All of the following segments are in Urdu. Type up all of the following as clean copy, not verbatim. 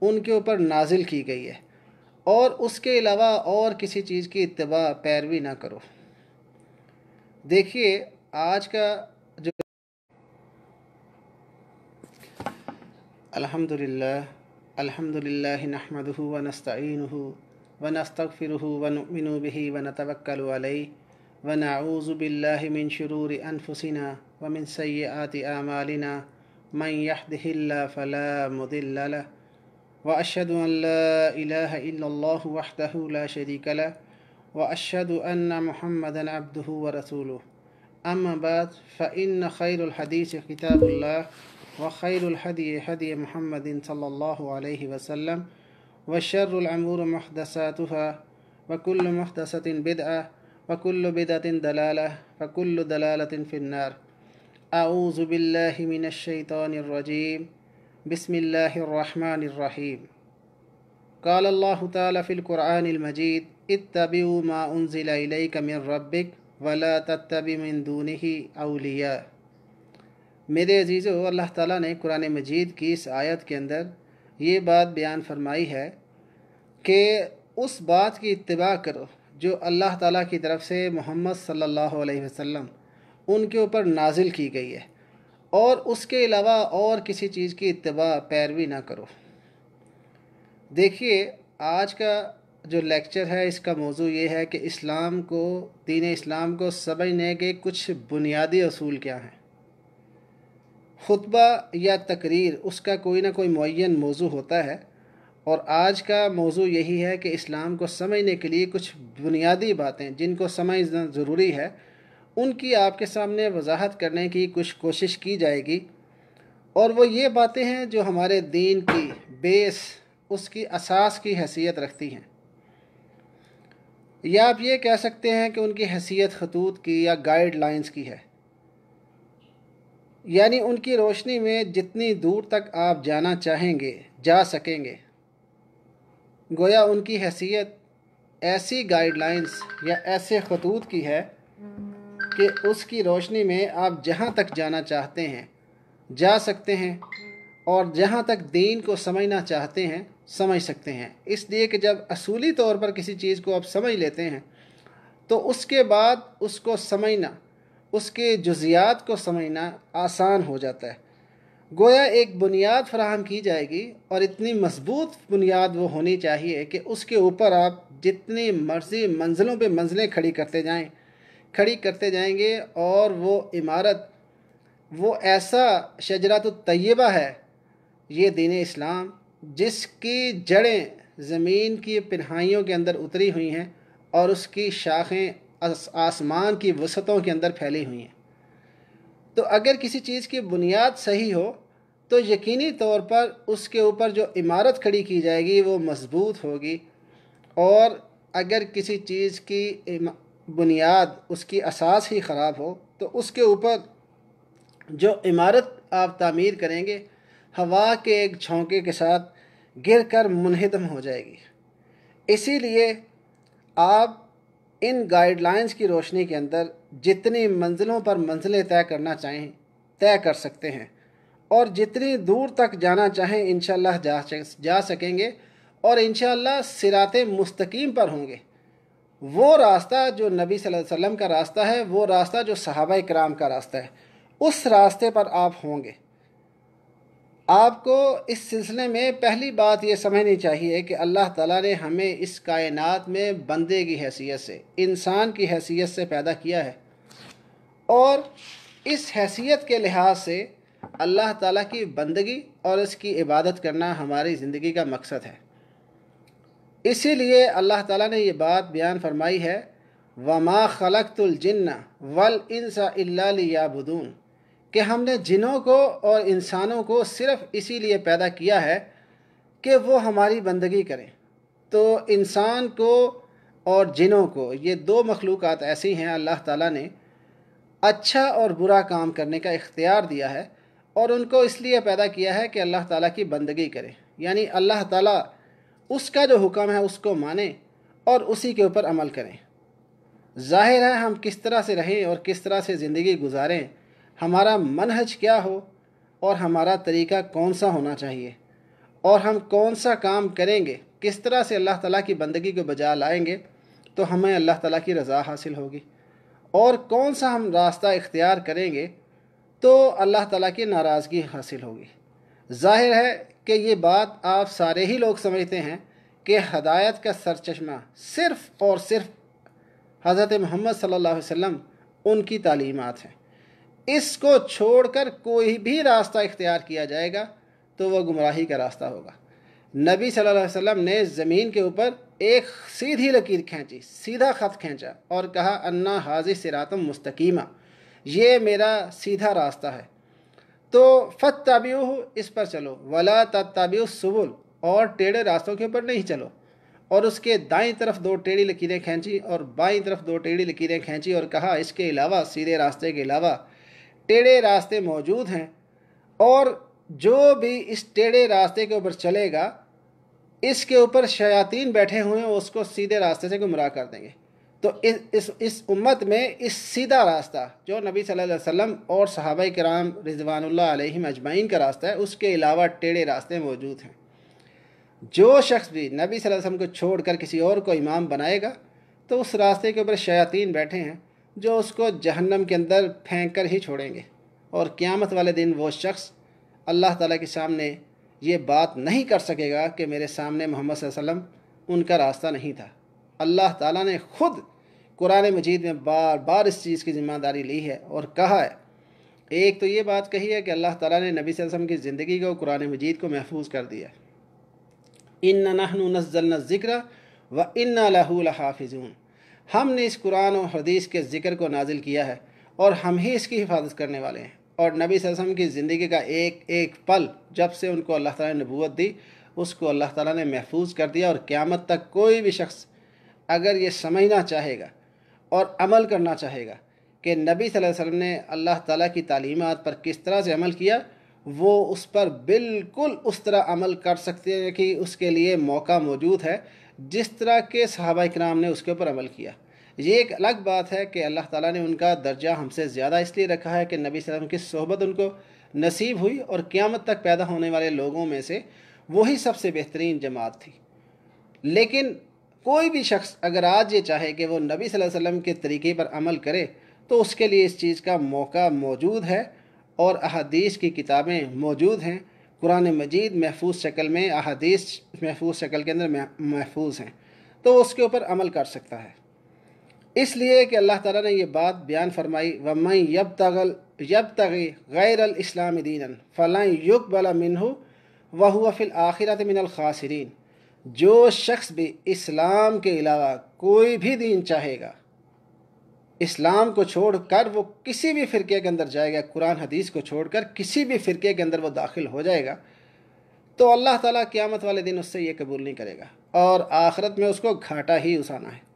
ان کے اوپر نازل کی گئی ہے، اور اس کے علاوہ اور کسی چیز کی اتباع پیروی نہ کرو۔ دیکھیے آج کا جو الحمدللہ نحمدہ ونستعینہ ونستغفرہ ونؤمن بہ ونتوکل علیہ ونعوذ باللہ من شرور انفسنا ومن سیئات اعمالنا من یہدہ اللہ فلا مضل لہ واشہد ان لا الہ الا اللہ وحدہ لا شریک لہ واشہد ان محمدا عبدہ ورسولہ اما بعد فان خیر الحدیث کتاب اللہ وخیر الحدی حدی محمد صلی اللہ علیہ وسلم وشر الامور محدثاتها وكل محدثة بدعة وكل بدعة ضلالة وكل ضلالة في النار۔ اعوذ باللہ من الشیطان الرجیم، بسم اللہ الرحمن الرحیم۔ قال اللہ تعالی فی القرآن المجید اتبعوا ما انزل الیک من ربک ولا تتبع من دونہ اولیاء۔ میرے عزیزو، اللہ تعالیٰ نے قرآن مجید کی اس آیت کے اندر یہ بات بیان فرمائی ہے کہ اس بات کی اتباع کرو جو اللہ تعالیٰ کی طرف سے محمد صلی اللہ علیہ وسلم ان کے اوپر نازل کی گئی ہے، اور اس کے علاوہ اور کسی چیز کی اتباع پیروی نہ کرو۔ دیکھیے آج کا جو لیکچر ہے اس کا موضوع یہ ہے کہ اسلام کو، دین اسلام کو سمجھنے کے کچھ بنیادی اصول کیا ہیں۔ خطبہ یا تقریر اس کا کوئی نہ کوئی معین موضوع ہوتا ہے، اور آج کا موضوع یہی ہے کہ اسلام کو سمجھنے کے لیے کچھ بنیادی باتیں جن کو سمجھنا ضروری ہے، ان کی آپ کے سامنے وضاحت کرنے کی کچھ کوشش کی جائے گی، اور وہ یہ باتیں ہیں جو ہمارے دین کی بیس، اس کی اساس کی حیثیت رکھتی ہیں، یا آپ یہ کہہ سکتے ہیں کہ ان کی حیثیت خطوط کی یا گائیڈ لائنز کی ہے، یعنی ان کی روشنی میں جتنی دور تک آپ جانا چاہیں گے جا سکیں گے۔ گویا ان کی حیثیت ایسی گائیڈ لائنز یا ایسے خطوط کی ہے کہ اس کی روشنی میں آپ جہاں تک جانا چاہتے ہیں جا سکتے ہیں، اور جہاں تک دین کو سمجھنا چاہتے ہیں سمجھ سکتے ہیں۔ اس لیے کہ جب اصولی طور پر کسی چیز کو آپ سمجھ لیتے ہیں تو اس کے بعد اس کو سمجھنا، اس کے جزیات کو سمجھنا آسان ہو جاتا ہے۔ گویا ایک بنیاد فراہم کی جائے گی، اور اتنی مضبوط بنیاد وہ ہونی چاہیے کہ اس کے اوپر آپ جتنی مرضی منزلوں پہ منزلیں کھڑی کرتے جائیں گے، اور وہ عمارت، وہ ایسا شجرۃ الطیبہ ہے یہ دین اسلام، جس کی جڑیں زمین کی پنہائیوں کے اندر اتری ہوئی ہیں، اور اس کی شاخیں آسمان کی وسعتوں کے اندر پھیلی ہوئی ہیں۔ تو اگر کسی چیز کی بنیاد صحیح ہو تو یقینی طور پر اس کے اوپر جو عمارت کھڑی کی جائے گی وہ مضبوط ہوگی، اور اگر کسی چیز کی بنیاد، اس کی اساس ہی خراب ہو تو اس کے اوپر جو عمارت آپ تعمیر کریں گے ہوا کے ایک جھونکے کے ساتھ گر کر منہدم ہو جائے گی۔ اسی لیے آپ ان گائیڈ لائنز کی روشنی کے اندر جتنی منزلوں پر منزلیں طے کرنا چاہیں طے کر سکتے ہیں، اور جتنی دور تک جانا چاہیں انشاءاللہ جا سکیں گے، اور انشاءاللہ صراط مستقیم پر ہوں گے۔ وہ راستہ جو نبی صلی اللہ علیہ وسلم کا راستہ ہے، وہ راستہ جو صحابہ کرام کا راستہ ہے، اس راستے پر آپ ہوں گے۔ آپ کو اس سلسلے میں پہلی بات یہ سمجھنی چاہیے کہ اللہ تعالیٰ نے ہمیں اس کائنات میں بندے کی حیثیت سے، انسان کی حیثیت سے پیدا کیا ہے، اور اس حیثیت کے لحاظ سے اللہ تعالیٰ کی بندگی اور اس کی عبادت کرنا ہماری زندگی کا مقصد ہے۔ اسی لیے اللہ تعالیٰ نے یہ بات بیان فرمائی ہے، وَمَا خَلَقْتُ الْجِنَّ وَالْإِنسَ إِلَّا لِيَعْبُدُونَ، کہ ہم نے جنوں کو اور انسانوں کو صرف اسی لیے پیدا کیا ہے کہ وہ ہماری بندگی کریں۔ تو انسان کو اور جنوں کو، یہ دو مخلوقات ایسی ہیں اللہ تعالیٰ نے اچھا اور برا کام کرنے کا اختیار دیا ہے، اور ان کو اس لیے پیدا کیا ہے کہ اللہ تعالیٰ کی بندگی کریں، یعنی اللہ تعالیٰ اس کا جو حکم ہے اس کو مانیں اور اسی کے اوپر عمل کریں۔ ظاہر ہے ہم کس طرح سے رہیں اور کس طرح سے زندگی گزاریں، ہمارا منہج کیا ہو اور ہمارا طریقہ کون سا ہونا چاہیے، اور ہم کون سا کام کریں گے، کس طرح سے اللہ تعالیٰ کی بندگی کو بجا لائیں گے تو ہمیں اللہ تعالیٰ کی رضا حاصل ہوگی، اور کون سا ہم راستہ اختیار کریں گے تو اللہ تعالیٰ کی ناراضگی حاصل ہوگی۔ ظاہر ہے کہ یہ بات آپ سارے ہی لوگ سمجھتے ہیں کہ ہدایت کا سرچشمہ صرف اور صرف حضرت محمد صلی اللہ علیہ وسلم ان کی تعلیمات ہیں۔ اس کو چھوڑ کر کوئی بھی راستہ اختیار کیا جائے گا تو وہ گمراہی کا راستہ ہوگا۔ نبی صلی اللہ علیہ وسلم نے زمین کے اوپر ایک سیدھی لکیر کھینچی، سیدھا خط کھینچا اور کہا انا حاضی صراطم مستقیمہ، یہ میرا سیدھا راستہ ہے، تو فاتبعوہ، اس پر چلو، ولا تتبعوا السبل، اور ٹیڑھے راستوں کے اوپر نہیں چلو۔ اور اس کے دائیں طرف 2 ٹیڑھی لکیریں کھینچی اور بائیں طرف 2 ٹیڑھی لکیریں کھینچی اور کہا اس کے علاوہ، سیدھے راستے کے علاوہ ٹیڑھے راستے موجود ہیں، اور جو بھی اس ٹیڑھے راستے کے اوپر چلے گا اس کے اوپر شیاطین بیٹھے ہوئے ہیں، اس کو سیدھے راستے سے گمراہ کر دیں گے۔ تو اس امت میں اس سیدھا راستہ جو نبی صلی اللہ علیہ وسلم اور صحابہ کرام رضوان اللہ علیہم اجمعین کا راستہ ہے، اس کے علاوہ ٹیڑھے راستے موجود ہیں۔ جو شخص بھی نبی صلی اللہ علیہ وسلم کو چھوڑ کر کسی اور کو امام بنائے گا تو اس راستے کے اوپر شیاطین بیٹھے ہیں جو اس کو جہنم کے اندر پھینک کر ہی چھوڑیں گے، اور قیامت والے دن وہ شخص اللہ تعالیٰ کے سامنے یہ بات نہیں کر سکے گا کہ میرے سامنے محمد صلی اللہ علیہ وسلم ان کا راستہ نہیں تھا۔ اللہ تعالیٰ نے خود قرآن مجید میں بار بار اس چیز کی ذمہ داری لی ہے اور کہا ہے۔ ایک تو یہ بات کہی ہے کہ اللہ تعالیٰ نے نبی صلی اللہ علیہ وسلم کی زندگی کو، قرآن مجید کو محفوظ کر دیا، اِنَّا نَحْنُ نَزَّلْنَا الذِّكْرَ وَإِنَّا لَهُ لَحَافِظُونَ، ہم نے اس قرآن و حدیث کے ذکر کو نازل کیا ہے اور ہم ہی اس کی حفاظت کرنے والے ہیں۔ اور نبی صلی اللہ علیہ وسلم کی زندگی کا ایک ایک پل، جب سے ان کو اللہ تعالیٰ نے نبوت دی، اس کو اللہ تعالیٰ نے محفوظ کر دیا، اور قیامت تک کوئی بھی شخص اگر یہ سمجھنا چاہے گا اور عمل کرنا چاہے گا کہ نبی صلی اللہ علیہ وسلم نے اللہ تعالیٰ کی تعلیمات پر کس طرح سے عمل کیا، وہ اس پر بالکل اس طرح عمل کر سکتے ہیں کہ اس کے لیے موقع موجود ہے جس طرح کے صحابہ کرام نے اس کے اوپر عمل کیا۔ یہ ایک الگ بات ہے کہ اللہ تعالیٰ نے ان کا درجہ ہم سے زیادہ اس لیے رکھا ہے کہ نبی صلی اللہ علیہ وسلم کی صحبت ان کو نصیب ہوئی، اور قیامت تک پیدا ہونے والے لوگوں میں سے وہی سب سے بہترین جماعت تھی۔ لیکن کوئی بھی شخص اگر آج یہ چاہے کہ وہ نبی صلی اللہ علیہ وسلم کے طریقے پر عمل کرے تو اس کے لیے اس چیز کا موقع موجود ہے، اور احادیث کی کتابیں موجود ہیں، قرآن مجید محفوظ شکل میں، احادیث محفوظ شکل کے اندر محفوظ ہیں، تو اس کے اوپر عمل کر سکتا ہے۔ اس لیے کہ اللہ تعالیٰ نے یہ بات بیان فرمائی، وَمَن يَبْتَغِ غَيْرَ الْإِسْلَامِ دِينًا فَلَن يُقْبَلَ مِنْهُ وَهُوَ فِي الْآخِرَةِ مِنَ الْخَاسِرِينَ، جو شخص بھی اسلام کے علاوہ کوئی بھی دین چاہے گا، اسلام کو چھوڑ کر وہ کسی بھی فرقے کے اندر جائے گا، قرآن حدیث کو چھوڑ کر کسی بھی فرقے کے اندر وہ داخل ہو جائے گا، تو اللہ تعالیٰ قیامت والے دن اس سے یہ قبول نہیں کرے گا، اور آخرت میں اس کو گھاٹا ہی اٹھانا ہے۔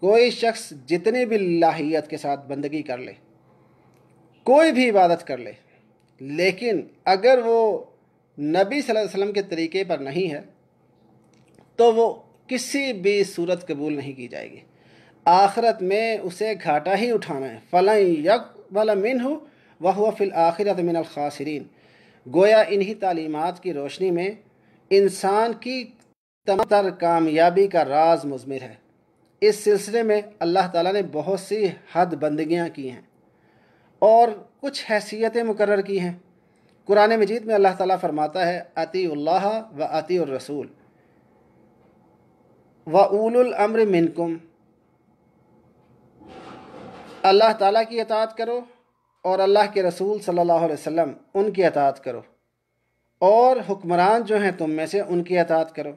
کوئی شخص جتنی بھی لاہیت کے ساتھ بندگی کر لے، کوئی بھی عبادت کر لے، لیکن اگر وہ نبی صلی اللہ علیہ وسلم کے طریقے پر نہیں ہے تو وہ کسی بھی صورت قبول نہیں کی جائے گی۔ آخرت میں اسے گھاٹا ہی اٹھانا ہے۔ فَلَن يَقْبَلَ مِنْهُ وَهُوَ فِي الْآخِرَةِ مِنَ الْخَاسِرِينَ، گویا انہی تعلیمات کی روشنی میں انسان کی تمام تر کامیابی کا راز مضمر ہے۔ اس سلسلے میں اللہ تعالیٰ نے بہت سی حد بندگیاں کی ہیں اور کچھ حیثیتیں مقرر کی ہیں۔ قرآن مجید میں اللہ تعالیٰ فرماتا ہے اطیعوا اللہ و اطیعوا الرسول وَأُولُو الْأَمْرِ مِنْکُمْ، اللہ تعالیٰ کی اطاعت کرو اور اللہ کے رسول صلی اللہ علیہ وسلم ان کی اطاعت کرو، اور حکمران جو ہیں تم میں سے ان کی اطاعت کرو۔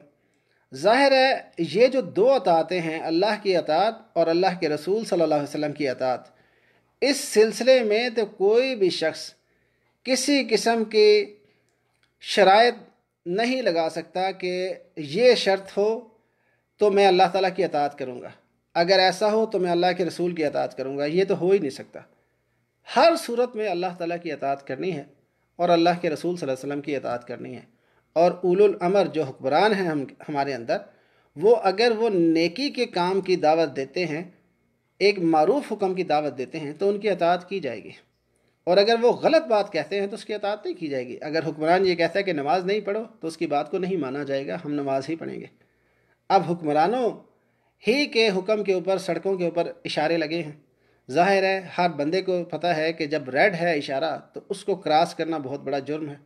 ظاہر ہے یہ جو 2 اطاعتیں ہیں، اللہ کی اطاعت اور اللہ کے رسول صلی اللہ علیہ وسلم کی اطاعت، اس سلسلے میں تو کوئی بھی شخص کسی قسم کی شرائط نہیں لگا سکتا کہ یہ شرط ہو تو میں اللہ تعالیٰ کی اطاعت کروں گا، اگر ایسا ہو تو میں اللہ کے رسول کی اطاعت کروں گا، یہ تو ہو ہی نہیں سکتا۔ ہر صورت میں اللہ تعالیٰ کی اطاعت کرنی ہے اور اللہ کے رسول صلی اللہ علیہ وسلم کی اطاعت کرنی ہے، اور اولو الامر جو حکمران ہیں ہمارے اندر، وہ اگر وہ نیکی کے کام کی دعوت دیتے ہیں، ایک معروف حکم کی دعوت دیتے ہیں، تو ان کی اطاعت کی جائے گی۔ اور اگر وہ غلط بات کہتے ہیں تو اس کی اطاعت نہیں کی جائے گی۔ اگر حکمران یہ کہتا ہے کہ نماز نہیں پڑھو تو اس کی بات کو نہیں مانا جائے گا، ہم نماز ہی پڑھیں گے۔ اب حکمرانوں ہی کے حکم کے اوپر سڑکوں کے اوپر اشارے لگے ہیں۔ ظاہر ہے ہر بندے کو پتہ ہے کہ جب ریڈ ہے اشارہ تو اس کو کراس کرنا بہت بڑا جرم ہے،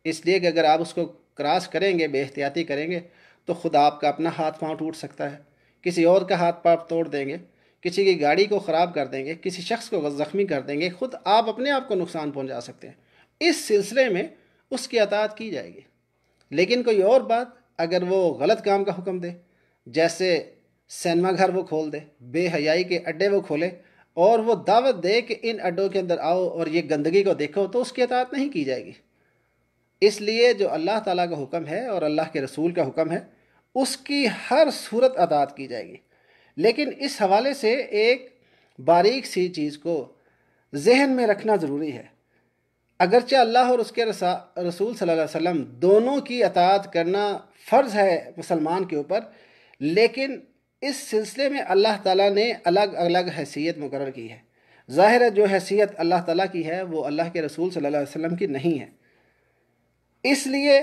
اس لیے کہ اگر آپ اس کو کراس کریں گے، بے احتیاطی کریں گے، تو خود آپ کا اپنا ہاتھ پاؤں ٹوٹ سکتا ہے، کسی اور کا ہاتھ پاؤں توڑ دیں گے، کسی کی گاڑی کو خراب کر دیں گے، کسی شخص کو زخمی کر دیں گے، خود آپ اپنے آپ کو نقصان پہنچا سکتے ہیں۔ اس سلسلے میں اس کی اطاعت کی جائے گی۔ لیکن کوئی اور بات اگر وہ غلط کام کا حکم دے، جیسے سینما گھر وہ کھول دے، بے حیائی کے اڈے وہ کھولے اور وہ دعوت دے کہ ان اڈوں کے اندر آؤ اور یہ گندگی کو دیکھو، تو اس کی اطاعت نہیں کی جائے گی۔ اس لیے جو اللہ تعالیٰ کا حکم ہے اور اللہ کے رسول کا حکم ہے اس کی ہر صورت اطاعت کی جائے گی۔ لیکن اس حوالے سے ایک باریک سی چیز کو ذہن میں رکھنا ضروری ہے، اگرچہ اللہ اور اس کے رسول صلی اللہ علیہ وسلم دونوں کی اطاعت کرنا فرض ہے مسلمان کے اوپر، لیکن اس سلسلے میں اللہ تعالیٰ نے الگ الگ حیثیت مقرر کی ہے۔ ظاہر ہے جو حیثیت اللہ تعالیٰ کی ہے وہ اللہ کے رسول صلی اللہ علیہ وسلم کی نہیں ہے۔ اس لیے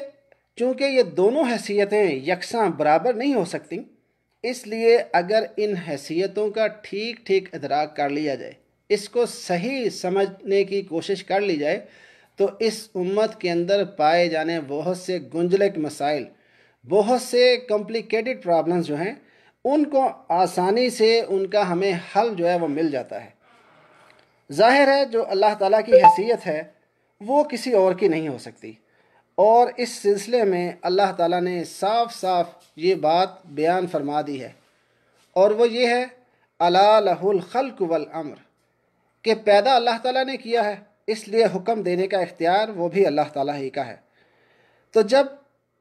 چونکہ یہ دونوں حیثیتیں یکساں برابر نہیں ہو سکتی، اس لیے اگر ان حیثیتوں کا ٹھیک ٹھیک ادراک کر لیا جائے، اس کو صحیح سمجھنے کی کوشش کر لی جائے، تو اس امت کے اندر پائے جانے بہت سے گنجلک مسائل، بہت سے کمپلیکیٹڈ پرابلمز جو ہیں، ان کو آسانی سے ان کا ہمیں حل جو ہے وہ مل جاتا ہے۔ ظاہر ہے جو اللہ تعالیٰ کی حیثیت ہے وہ کسی اور کی نہیں ہو سکتی، اور اس سلسلے میں اللہ تعالیٰ نے صاف صاف یہ بات بیان فرما دی ہے، اور وہ یہ ہے الا لہ الخلق والامر، کہ پیدا اللہ تعالیٰ نے کیا ہے، اس لیے حکم دینے کا اختیار وہ بھی اللہ تعالیٰ ہی کا ہے۔ تو جب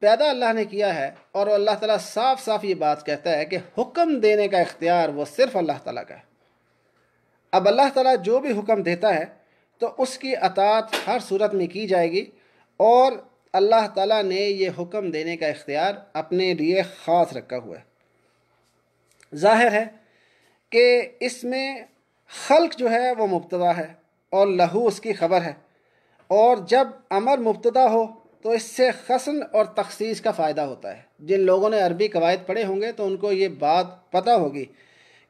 پیدا اللہ نے کیا ہے اور اللہ تعالیٰ صاف صاف یہ بات کہتا ہے کہ حکم دینے کا اختیار وہ صرف اللہ تعالیٰ کا ہے، اب اللہ تعالیٰ جو بھی حکم دیتا ہے تو اس کی اطاعت ہر صورت میں کی جائے گی، اور اللہ تعالیٰ نے یہ حکم دینے کا اختیار اپنے لیے خاص رکھا ہوا ہے۔ ظاہر ہے کہ اس میں خلق جو ہے وہ مبتدا ہے اور لہو اس کی خبر ہے، اور جب امر مبتدا ہو تو اس سے خصن اور تخصیص کا فائدہ ہوتا ہے۔ جن لوگوں نے عربی قواعد پڑھے ہوں گے تو ان کو یہ بات پتہ ہوگی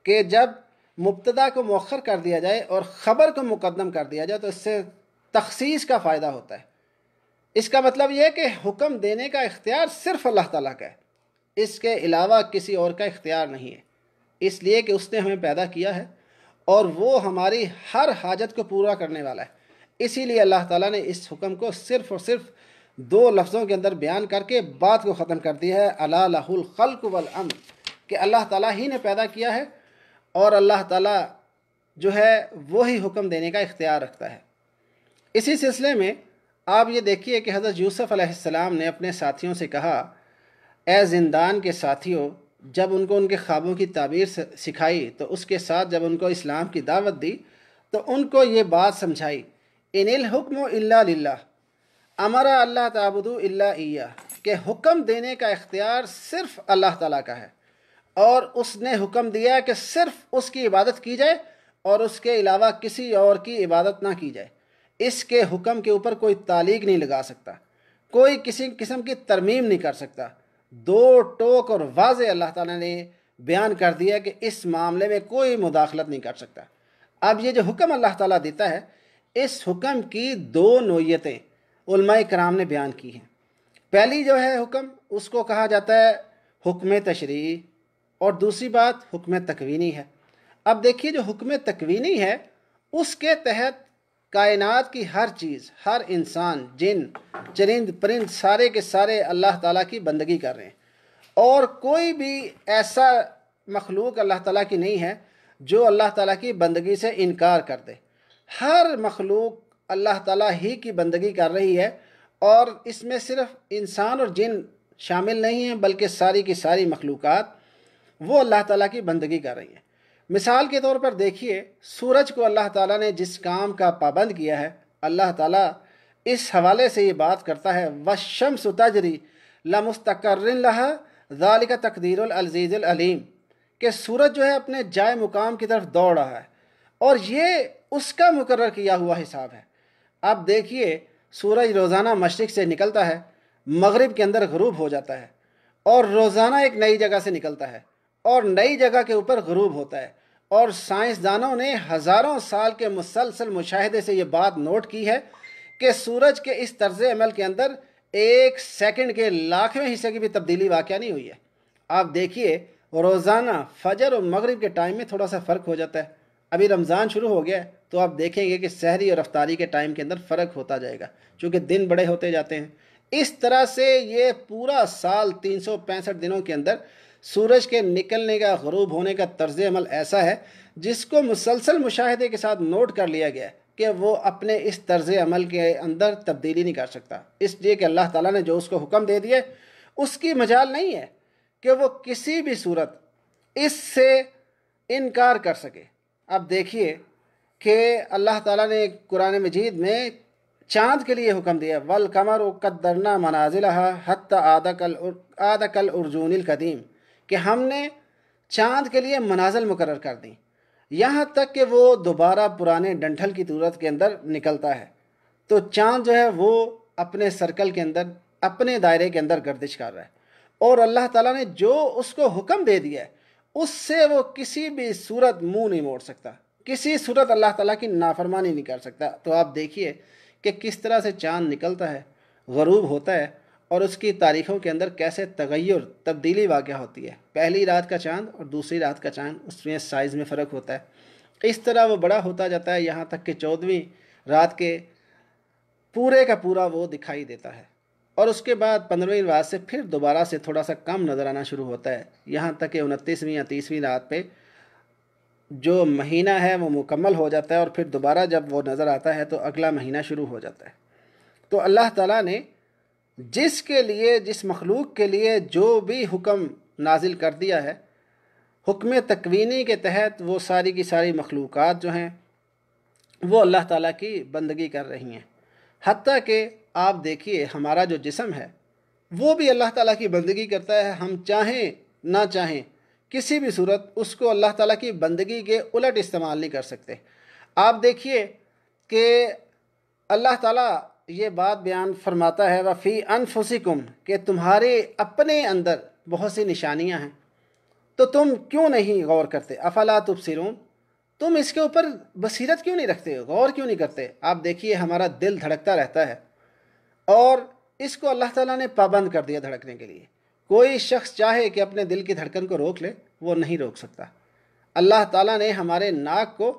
کہ جب مبتدا کو مؤخر کر دیا جائے اور خبر کو مقدم کر دیا جائے تو اس سے تخصیص کا فائدہ ہوتا ہے۔ اس کا مطلب یہ ہے کہ حکم دینے کا اختیار صرف اللہ تعالیٰ کا ہے، اس کے علاوہ کسی اور کا اختیار نہیں ہے، اس لیے کہ اس نے ہمیں پیدا کیا ہے اور وہ ہماری ہر حاجت کو پورا کرنے والا ہے۔ اسی لیے اللہ تعالیٰ نے اس حکم کو صرف اور صرف دو لفظوں کے اندر بیان کر کے بات کو ختم کر دیا ہے، الا لہ الخلق والامر، کہ اللہ تعالیٰ ہی نے پیدا کیا ہے اور اللہ تعالیٰ جو ہے وہی حکم دینے کا اختیار رکھتا ہے۔ اسی سلسلے میں آپ یہ دیکھیے کہ حضرت یوسف علیہ السلام نے اپنے ساتھیوں سے کہا، اے زندان کے ساتھیوں، جب ان کو ان کے خوابوں کی تعبیر سکھائی تو اس کے ساتھ جب ان کو اسلام کی دعوت دی تو ان کو یہ بات سمجھائی، ان الحکم الا للہ امر اللہ تعبدوا الا ایاہ، کہ حکم دینے کا اختیار صرف اللہ تعالیٰ کا ہے، اور اس نے حکم دیا کہ صرف اس کی عبادت کی جائے اور اس کے علاوہ کسی اور کی عبادت نہ کی جائے۔ اس کے حکم کے اوپر کوئی تعلیق نہیں لگا سکتا، کوئی کسی قسم کی ترمیم نہیں کر سکتا۔ دو ٹوک اور واضح اللہ تعالیٰ نے بیان کر دیا کہ اس معاملے میں کوئی مداخلت نہیں کر سکتا۔ اب یہ جو حکم اللہ تعالیٰ دیتا ہے، اس حکم کی دو نوعیتیں علماء کرام نے بیان کی ہیں۔ پہلی جو ہے حکم، اس کو کہا جاتا ہے حکم تشریعی، اور دوسری بات حکم تکوینی ہے۔ اب دیکھیے جو حکم تکوینی ہے اس کے تحت کائنات کی ہر چیز، ہر انسان، جن، چرند، پرند، سارے کے سارے اللہ تعالیٰ کی بندگی کر رہے ہیں، اور کوئی بھی ایسا مخلوق اللہ تعالیٰ کی نہیں ہے جو اللہ تعالیٰ کی بندگی سے انکار کر دے۔ ہر مخلوق اللہ تعالیٰ ہی کی بندگی کر رہی ہے، اور اس میں صرف انسان اور جن شامل نہیں ہیں بلکہ ساری کی ساری مخلوقات وہ اللہ تعالیٰ کی بندگی کر رہی ہیں۔ مثال کے طور پر دیکھیے، سورج کو اللہ تعالیٰ نے جس کام کا پابند کیا ہے، اللہ تعالیٰ اس حوالے سے یہ بات کرتا ہے وَالشَّمْسُ تَجْرِي لَمُسْتَقَرٍّ لَهَا ذَلِكَ تَقْدِيرُ الْعَزِيزِ الْعَلِيمِ، کہ سورج جو ہے اپنے جائے مقام کی طرف دوڑ رہا ہے، اور یہ اس کا مقرر کیا ہوا حساب ہے۔ اب دیکھیے سورج روزانہ مشرق سے نکلتا ہے، مغرب کے اندر غروب ہو جاتا ہے، اور روزانہ ایک نئی جگہ سے نکلتا ہے اور نئی جگہ کے اوپر غروب ہوتا ہے، اور سائنسدانوں نے ہزاروں سال کے مسلسل مشاہدے سے یہ بات نوٹ کی ہے کہ سورج کے اس طرز عمل کے اندر ایک سیکنڈ کے لاکھویں حصے کی بھی تبدیلی واقع نہیں ہوئی ہے۔ آپ دیکھیے روزانہ فجر اور مغرب کے ٹائم میں تھوڑا سا فرق ہو جاتا ہے۔ ابھی رمضان شروع ہو گیا ہے تو آپ دیکھیں گے کہ سحری اور افطاری کے ٹائم کے اندر فرق ہوتا جائے گا، چونکہ دن بڑے ہوتے جاتے ہیں۔ اس طرح سے یہ پورا سال 365 دنوں کے اندر سورج کے نکلنے کا، غروب ہونے کا طرز عمل ایسا ہے جس کو مسلسل مشاہدے کے ساتھ نوٹ کر لیا گیا ہے کہ وہ اپنے اس طرز عمل کے اندر تبدیلی نہیں کر سکتا، اس لیے کہ اللہ تعالیٰ نے جو اس کو حکم دے دیا اس کی مجال نہیں ہے کہ وہ کسی بھی صورت اس سے انکار کر سکے۔ اب دیکھیے کہ اللہ تعالیٰ نے قرآن مجید میں چاند کے لیے حکم دیا، وَالْقَمَرُ قَدَّرْنَا مَنَازِلَهَا حَتَّى عَادَ كَالْعُرْجُونِ الْقَدِيمِ، کہ ہم نے چاند کے لیے منازل مقرر کر دیں یہاں تک کہ وہ دوبارہ پرانے ڈنٹھل کی صورت کے اندر نکلتا ہے۔ تو چاند جو ہے وہ اپنے سرکل کے اندر، اپنے دائرے کے اندر گردش کر رہا ہے، اور اللہ تعالیٰ نے جو اس کو حکم دے دیا ہے اس سے وہ کسی بھی صورت منہ نہیں موڑ سکتا، کسی صورت اللہ تعالیٰ کی نافرمانی نہیں کر سکتا۔ تو آپ دیکھیے کہ کس طرح سے چاند نکلتا ہے، غروب ہوتا ہے، اور اس کی تاریخوں کے اندر کیسے تغیر، تبدیلی واقع ہوتی ہے۔ پہلی رات کا چاند اور دوسری رات کا چاند، اس میں سائز میں فرق ہوتا ہے، اس طرح وہ بڑا ہوتا جاتا ہے یہاں تک کہ 14ویں رات کے پورے کا پورا وہ دکھائی دیتا ہے، اور اس کے بعد 15ویں رات سے پھر دوبارہ سے تھوڑا سا کم نظر آنا شروع ہوتا ہے، یہاں تک کہ 29ویں یا 30ویں رات پہ جو مہینہ ہے وہ مکمل ہو جاتا ہے، اور پھر دوبارہ جب وہ نظر آتا ہے تو اگلا مہینہ شروع ہو جاتا ہے۔ تو اللہ تعالیٰ نے جس کے لیے، جس مخلوق کے لیے جو بھی حکم نازل کر دیا ہے، حکم تکوینی کے تحت وہ ساری کی ساری مخلوقات جو ہیں وہ اللہ تعالیٰ کی بندگی کر رہی ہیں۔ حتیٰ کہ آپ دیکھیے ہمارا جو جسم ہے وہ بھی اللہ تعالیٰ کی بندگی کرتا ہے، ہم چاہیں نہ چاہیں کسی بھی صورت اس کو اللہ تعالیٰ کی بندگی کے الٹ استعمال نہیں کر سکتے۔ آپ دیکھیے کہ اللہ تعالیٰ یہ بات بیان فرماتا ہے وَفِي أَنفُسِكُمْ، کہ تمہارے اپنے اندر بہت سی نشانیاں ہیں، تو تم کیوں نہیں غور کرتے؟ افلا تبصرون، تم اس کے اوپر بصیرت کیوں نہیں رکھتے، غور کیوں نہیں کرتے؟ آپ دیکھیے ہمارا دل دھڑکتا رہتا ہے، اور اس کو اللہ تعالیٰ نے پابند کر دیا دھڑکنے کے لیے۔ کوئی شخص چاہے کہ اپنے دل کی دھڑکن کو روک لے، وہ نہیں روک سکتا۔ اللہ تعالیٰ نے ہمارے ناک کو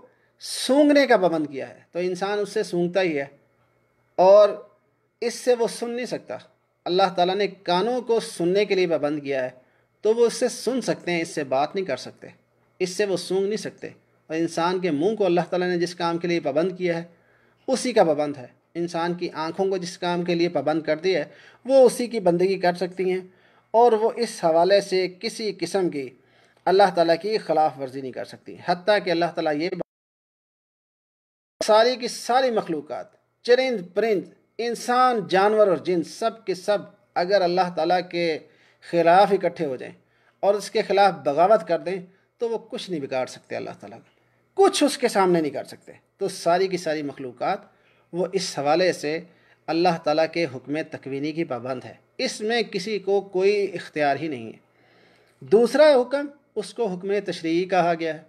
سونگھنے کا پابند کیا ہے، تو انسان اس سے سونگھتا ہی ہے، اور اس سے وہ سن نہیں سکتا۔ اللہ تعالیٰ نے کانوں کو سننے کے لیے پابند کیا ہے، تو وہ اس سے سن سکتے ہیں، اس سے بات نہیں کر سکتے، اس سے وہ سونگھ نہیں سکتے۔ اور انسان کے منہ کو اللہ تعالیٰ نے جس کام کے لیے پابند کیا ہے اسی کا پابند ہے۔ انسان کی آنکھوں کو جس کام کے لیے پابند کر دیا ہے وہ اسی کی بندگی کر سکتی ہیں، اور وہ اس حوالے سے کسی قسم کی اللہ تعالیٰ کی خلاف ورزی نہیں کر سکتی۔ حتیٰ کہ اللہ تعالیٰ یہ ساری کی ساری مخلوقات، چرند پرند، انسان، جانور اور جن، سب کے سب اگر اللہ تعالیٰ کے خلاف اکٹھے ہو جائیں اور اس کے خلاف بغاوت کر دیں تو وہ کچھ نہیں بگاڑ سکتے، اللہ تعالیٰ کا کچھ اس کے سامنے نہیں کر سکتے۔ تو ساری کی ساری مخلوقات وہ اس حوالے سے اللہ تعالیٰ کے حکم تکوینی کی پابند ہے، اس میں کسی کو کوئی اختیار ہی نہیں ہے۔ دوسرا حکم اس کو حکم تشریعی کہا گیا ہے۔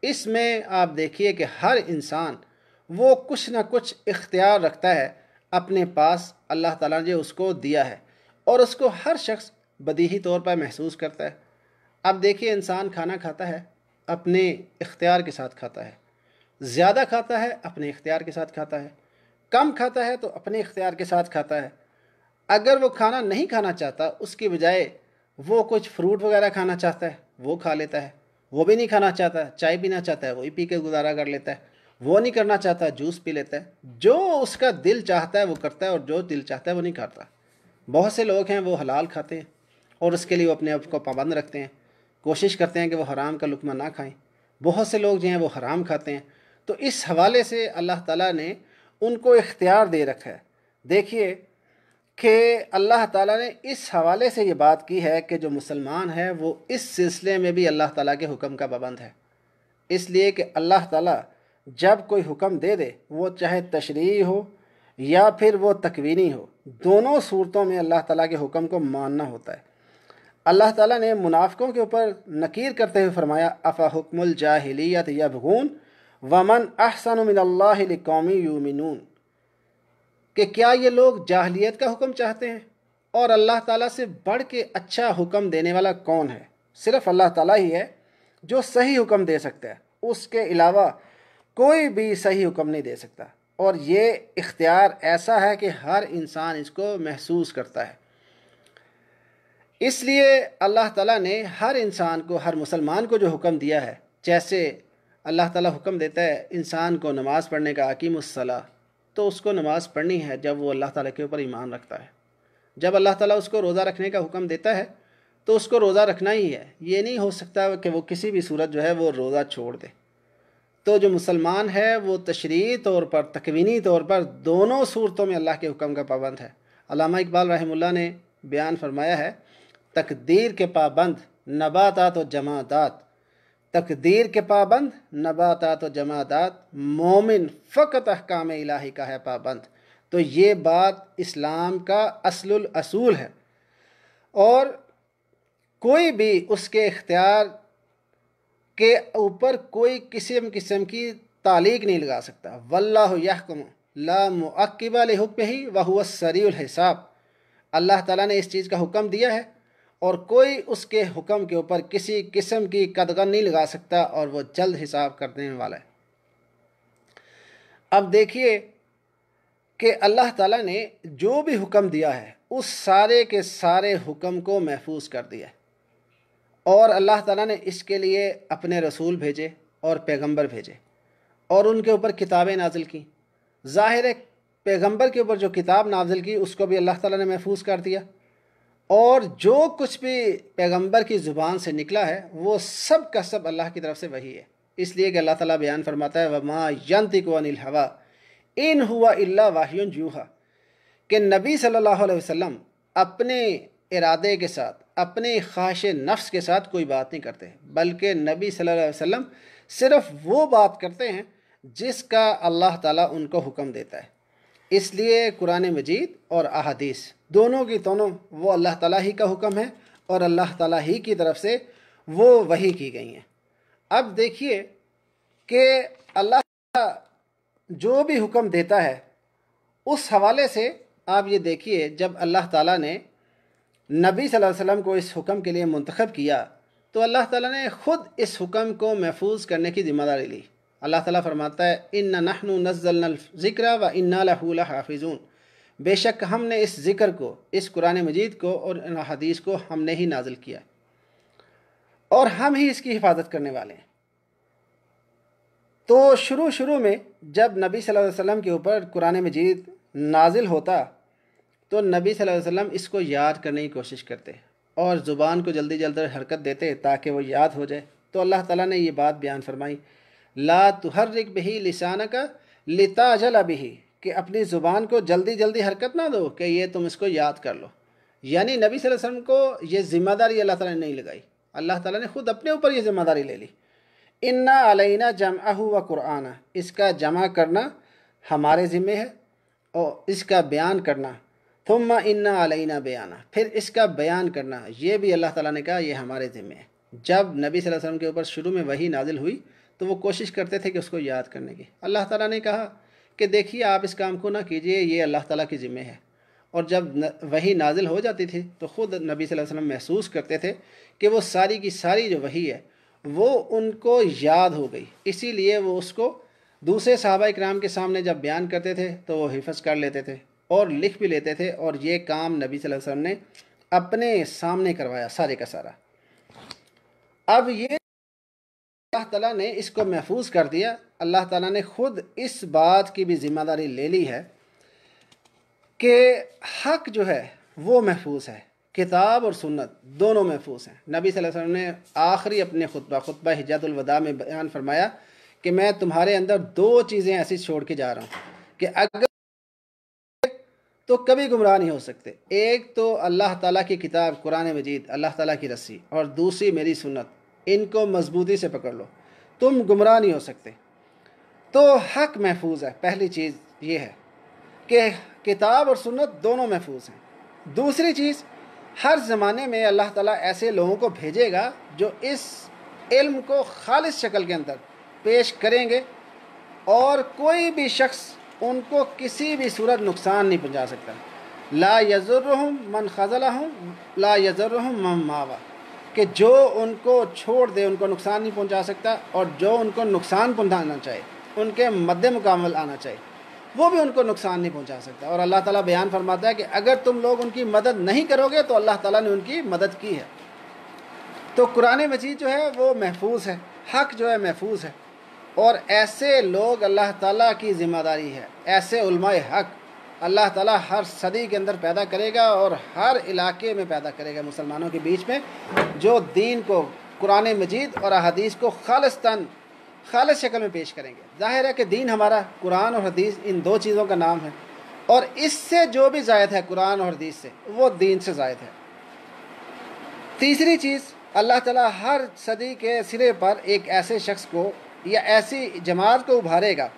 اس میں آپ دیکھیے کہ ہر انسان وہ کچھ نہ کچھ اختیار رکھتا ہے اپنے پاس، اللہ تعالیٰ نے اس کو دیا ہے، اور اس کو ہر شخص بدیہی طور پر محسوس کرتا ہے۔ اب دیکھیے انسان کھانا کھاتا ہے اپنے اختیار کے ساتھ کھاتا ہے، زیادہ کھاتا ہے اپنے اختیار کے ساتھ کھاتا ہے، کم کھاتا ہے تو اپنے اختیار کے ساتھ کھاتا ہے۔ اگر وہ کھانا نہیں کھانا چاہتا، اس کی بجائے وہ کچھ فروٹ وغیرہ کھانا چاہتا ہے وہ کھا لیتا ہے، وہ بھی نہیں کھانا چاہتا، چائے پینا چاہتا ہے وہی پی کے گزارا کر لیتا ہے، وہ نہیں کرنا چاہتا جوس پی لیتا ہے۔ جو اس کا دل چاہتا ہے وہ کرتا ہے، اور جو دل چاہتا ہے وہ نہیں کرتا۔ بہت سے لوگ ہیں وہ حلال کھاتے ہیں اور اس کے لیے وہ اپنے آپ کو پابند رکھتے ہیں، کوشش کرتے ہیں کہ وہ حرام کا لقمہ نہ کھائیں۔ بہت سے لوگ جو ہیں وہ حرام کھاتے ہیں۔ تو اس حوالے سے اللہ تعالیٰ نے ان کو اختیار دے رکھا ہے۔ دیکھیے کہ اللہ تعالیٰ نے اس حوالے سے یہ بات کی ہے کہ جو مسلمان ہے وہ اس سلسلے میں بھی اللہ تعالیٰ کے حکم کا پابند ہے، اس لیے کہ اللہ تعالیٰ جب کوئی حکم دے دے، وہ چاہے تشریعی ہو یا پھر وہ تکوینی ہو، دونوں صورتوں میں اللہ تعالیٰ کے حکم کو ماننا ہوتا ہے۔ اللہ تعالیٰ نے منافقوں کے اوپر نکیر کرتے ہوئے فرمایا افا حکم الجاہلیت یبغون ومن احسن من اللہ لقوم یؤمنون، کہ کیا یہ لوگ جاہلیت کا حکم چاہتے ہیں، اور اللہ تعالیٰ سے بڑھ کے اچھا حکم دینے والا کون ہے؟ صرف اللہ تعالیٰ ہی ہے جو صحیح حکم دے سکتا ہے، اس کے علاوہ کوئی بھی صحیح حکم نہیں دے سکتا، اور یہ اختیار ایسا ہے کہ ہر انسان اس کو محسوس کرتا ہے۔ اس لیے اللہ تعالیٰ نے ہر انسان کو، ہر مسلمان کو جو حکم دیا ہے، جیسے اللہ تعالیٰ حکم دیتا ہے انسان کو نماز پڑھنے کا اقیم الصلاۃ، تو اس کو نماز پڑھنی ہے جب وہ اللہ تعالیٰ کے اوپر ایمان رکھتا ہے۔ جب اللہ تعالیٰ اس کو روزہ رکھنے کا حکم دیتا ہے تو اس کو روزہ رکھنا ہی ہے، یہ نہیں ہو سکتا کہ وہ کسی بھی صورت جو ہے وہ روزہ چھوڑ دے۔ تو جو مسلمان ہے وہ تشریعی طور پر، تکوینی طور پر دونوں صورتوں میں اللہ کے حکم کا پابند ہے۔ علامہ اقبال رحمہ اللہ نے بیان فرمایا ہے تقدیر کے پابند نباتات و جمادات، تقدیر کے پابند نباتات و جمادات، مومن فقط احکام الہی کا ہے پابند۔ تو یہ بات اسلام کا اصل الاصول ہے، اور کوئی بھی اس کے اختیار کے اوپر کوئی قسم کی تعلیق نہیں لگا سکتا۔ واللہ یحکم لا معقب لحکمہ وہو السریع الحساب، اللہ تعالیٰ نے اس چیز کا حکم دیا ہے اور کوئی اس کے حکم کے اوپر کسی قسم کی قدغن نہیں لگا سکتا، اور وہ جلد حساب کرنے والا ہے۔ اب دیکھیے کہ اللہ تعالیٰ نے جو بھی حکم دیا ہے اس سارے کے سارے حکم کو محفوظ کر دیا ہے، اور اللہ تعالیٰ نے اس کے لیے اپنے رسول بھیجے اور پیغمبر بھیجے، اور ان کے اوپر کتابیں نازل کی۔ ظاہر ہے پیغمبر کے اوپر جو کتاب نازل کی اس کو بھی اللہ تعالیٰ نے محفوظ کر دیا، اور جو کچھ بھی پیغمبر کی زبان سے نکلا ہے وہ سب کا سب اللہ کی طرف سے وحی ہے۔ اس لیے کہ اللہ تعالیٰ بیان فرماتا ہے وَمَا يَنطِقُ عَنِ الْهَوَىٰ إِنْ هُوَ إِلَّا وَحْيٌ يُوحَىٰ، کہ نبی صلی اللہ علیہ وسلم اپنے ارادے کے ساتھ، اپنے خواہش نفس کے ساتھ کوئی بات نہیں کرتے، بلکہ نبی صلی اللہ علیہ وسلم صرف وہ بات کرتے ہیں جس کا اللہ تعالیٰ ان کو حکم دیتا ہے۔ اس لیے قرآن مجید اور احادیث دونوں کی دونوں وہ اللہ تعالیٰ ہی کا حکم ہے، اور اللہ تعالیٰ ہی کی طرف سے وہ وحی کی گئی ہیں۔ اب دیکھیے کہ اللہ تعالیٰ جو بھی حکم دیتا ہے اس حوالے سے آپ یہ دیکھیے، جب اللہ تعالیٰ نے نبی صلی اللہ علیہ وسلم کو اس حکم کے لیے منتخب کیا تو اللہ تعالیٰ نے خود اس حکم کو محفوظ کرنے کی ذمہ داری لی۔ اللہ تعالیٰ فرماتا ہے اِنَّا نَحْنُ نَزَّلْنَا الذِّكْرَ وَإِنَّا لَهُ لَحَافِظُونَ، بے شک ہم نے اس ذکر کو، اس قرآن مجید کو اور ان حدیث کو ہم نے ہی نازل کیا، اور ہم ہی اس کی حفاظت کرنے والے ہیں۔ تو شروع میں جب نبی صلی اللہ علیہ وسلم کے اوپر قرآن مجید نازل ہوتا تو نبی صلی اللہ علیہ وسلم اس کو یاد کرنے کی کوشش کرتے اور زبان کو جلدی جلدی حرکت دیتے تاکہ وہ یاد ہو جائے۔ تو اللہ تعالیٰ نے یہ بات بیان فرمائی لا تحرک بہ لسانک لتعجل بہ، کہ اپنی زبان کو جلدی جلدی حرکت نہ دو کہ یہ تم اس کو یاد کر لو۔ یعنی نبی صلی اللہ علیہ وسلم کو یہ ذمہ داری اللہ تعالیٰ نے نہیں لگائی، اللہ تعالیٰ نے خود اپنے اوپر یہ ذمہ داری لے لی۔ انا علینا جمعہ و قرآنہ، اس کا جمع کرنا ہمارے ذمہ ہے اور اس کا بیان کرنا، ثم انا علینا بیانہ، پھر اس کا بیان کرنا یہ بھی اللہ تعالیٰ نے کہا یہ ہمارے ذمہ ہے۔ جب نبی صلی اللہ علیہ وسلم کے اوپر شروع میں وحی نازل ہوئی تو وہ کوشش کرتے تھے کہ اس کو یاد کرنے کی۔ اللہ تعالیٰ نے کہا کہ دیکھیے آپ اس کام کو نہ کیجئے، یہ اللہ تعالیٰ کی ذمہ ہے۔ اور جب وحی نازل ہو جاتی تھی تو خود نبی صلی اللہ علیہ وسلم محسوس کرتے تھے کہ وہ ساری کی ساری جو وحی ہے وہ ان کو یاد ہو گئی، اسی لیے وہ اس کو دوسرے صحابہ اکرام کے سامنے جب بیان کرتے تھے تو وہ حفظ کر لیتے تھے اور لکھ بھی لیتے تھے، اور یہ کام نبی صلی اللہ علیہ وسلم نے اپنے سامنے کروایا سارے کا سارا۔ اب یہ اللہ تعالیٰ نے اس کو محفوظ کر دیا، اللہ تعالیٰ نے خود اس بات کی بھی ذمہ داری لے لی ہے کہ حق جو ہے وہ محفوظ ہے، کتاب اور سنت دونوں محفوظ ہیں۔ نبی صلی اللہ علیہ وسلم نے آخری اپنے خطبہ حجۃ الوداع میں بیان فرمایا کہ میں تمہارے اندر دو چیزیں ایسی چھوڑ کے جا رہا ہوں کہ اگر تو کبھی گمراہ نہیں ہو سکتے، ایک تو اللہ تعالیٰ کی کتاب قرآن مجید، اللہ تعالیٰ کی رسی، اور دوسری میری سنت، ان کو مضبوطی سے پکڑ لو، تم گمراہ نہیں ہو سکتے۔ تو حق محفوظ ہے، پہلی چیز یہ ہے کہ کتاب اور سنت دونوں محفوظ ہیں۔ دوسری چیز، ہر زمانے میں اللہ تعالیٰ ایسے لوگوں کو بھیجے گا جو اس علم کو خالص شکل کے اندر پیش کریں گے، اور کوئی بھی شخص ان کو کسی بھی صورت نقصان نہیں پہنچا سکتا۔ لا یضرہم من خذلہم لا یضرہم من ماوا، کہ جو ان کو چھوڑ دے ان کو نقصان نہیں پہنچا سکتا، اور جو ان کو نقصان پہنچانا چاہے، ان کے مد مقابل آنا چاہے، وہ بھی ان کو نقصان نہیں پہنچا سکتا۔ اور اللہ تعالیٰ بیان فرماتا ہے کہ اگر تم لوگ ان کی مدد نہیں کرو گے تو اللہ تعالیٰ نے ان کی مدد کی ہے۔ تو قرآن مجید جو ہے وہ محفوظ ہے، حق جو ہے محفوظ ہے، اور ایسے لوگ اللہ تعالیٰ کی ذمہ داری ہے، ایسے علماء حق اللہ تعالیٰ ہر صدی کے اندر پیدا کرے گا، اور ہر علاقے میں پیدا کرے گا مسلمانوں کے بیچ میں، جو دین کو، قرآن مجید اور احادیث کو خالص شکل میں پیش کریں گے۔ ظاہر ہے کہ دین ہمارا قرآن اور حدیث ان دو چیزوں کا نام ہے، اور اس سے جو بھی زائد ہے قرآن اور حدیث سے، وہ دین سے زائد ہے۔ تیسری چیز، اللہ تعالیٰ ہر صدی کے سرے پر ایک ایسے شخص کو یا ایسی جماعت کو ابھارے گا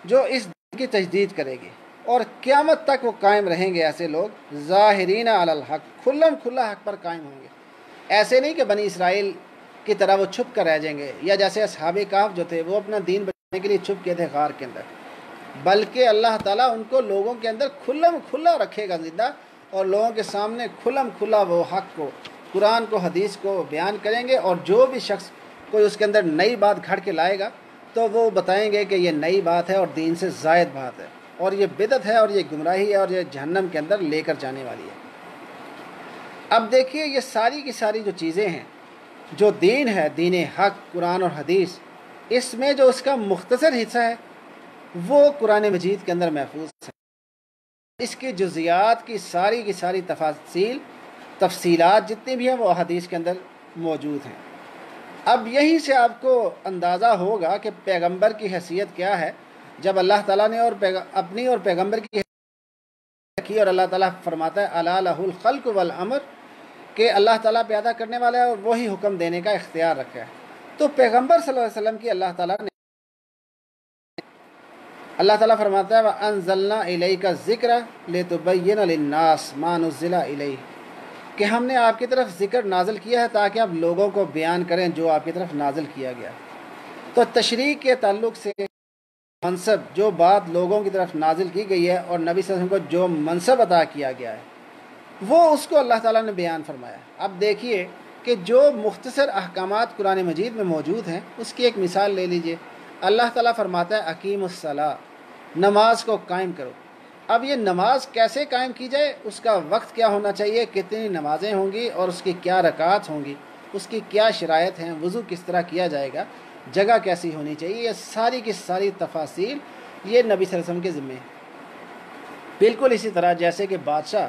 جو اس دین کی تجدید کرے گی، اور قیامت تک وہ قائم رہیں گے۔ ایسے لوگ ظاہرین علی الحق، کھلم کھلا حق پر قائم ہوں گے۔ ایسے نہیں کہ بنی اسرائیل کی طرح وہ چھپ کر رہ جائیں گے، یا جیسے اصحاب کہف جو تھے وہ اپنا دین بچانے کے لیے چھپ کے تھے غار کے اندر، بلکہ اللہ تعالیٰ ان کو لوگوں کے اندر کھلم کھلا رکھے گا زندہ، اور لوگوں کے سامنے کھلم کھلا وہ حق کو، قرآن کو، حدیث کو بیان کریں گے، اور جو بھی شخص کوئی اس کے اندر نئی بات گھڑ کے لائے گا تو وہ بتائیں گے کہ یہ نئی بات ہے اور دین سے زائد بات ہے، اور یہ بدعت ہے، اور یہ گمراہی ہے، اور یہ جہنم کے اندر لے کر جانے والی ہے۔ اب دیکھیے، یہ ساری کی ساری جو چیزیں ہیں، جو دین ہے، دین حق، قرآن اور حدیث، اس میں جو اس کا مختصر حصہ ہے وہ قرآن مجید کے اندر محفوظ ہے۔ اس کی جزیات کی ساری تفصیلات جتنی بھی ہیں وہ حدیث کے اندر موجود ہیں۔ اب یہیں سے آپ کو اندازہ ہوگا کہ پیغمبر کی حیثیت کیا ہے، جب اللہ تعالیٰ نے اپنی اور پیغمبر کی حیثیت کی، اور اللہ تعالیٰ فرماتا ہے الا لہ الخلق والامر، کہ اللہ تعالیٰ پیدا کرنے والا ہے اور وہی حکم دینے کا اختیار رکھا ہے۔ تو پیغمبر صلی اللہ علیہ وسلم کی اللہ تعالیٰ فرماتا ہے وَأَنزَلْنَا إِلَيْكَ الذِّكْرَ لِتُبَيِّنَ لِلنَّاسِ مَا نُزِّلَ إِلَيْهِ، کہ ہم نے آپ کی طرف ذکر نازل کیا ہے تاکہ آپ لوگوں کو بیان کریں جو آپ کی طرف نازل کیا گیا۔ تو تشریع کے تعلق سے منصب، جو بات لوگوں کی طرف نازل کی گئی ہے، اور نبی صلی اللہ علیہ وسلم کو جو منصب عطا کیا گیا ہے، وہ اس کو اللہ تعالیٰ نے بیان فرمایا۔ اب دیکھیے کہ جو مختصر احکامات قرآن مجید میں موجود ہیں، اس کی ایک مثال لے لیجئے۔ اللہ تعالیٰ فرماتا ہے اقیم الصلاۃ، نماز کو قائم کرو۔ اب یہ نماز کیسے قائم کی جائے، اس کا وقت کیا ہونا چاہیے، کتنی نمازیں ہوں گی، اور اس کی کیا رکعات ہوں گی، اس کی کیا شرائط ہیں، وضو کس طرح کیا جائے گا، جگہ کیسی ہونی چاہیے، یہ ساری کی ساری تفاصیل یہ نبی صلی اللہ علیہ وسلم کے ذمے ہیں۔ بالکل اسی طرح جیسے کہ بادشاہ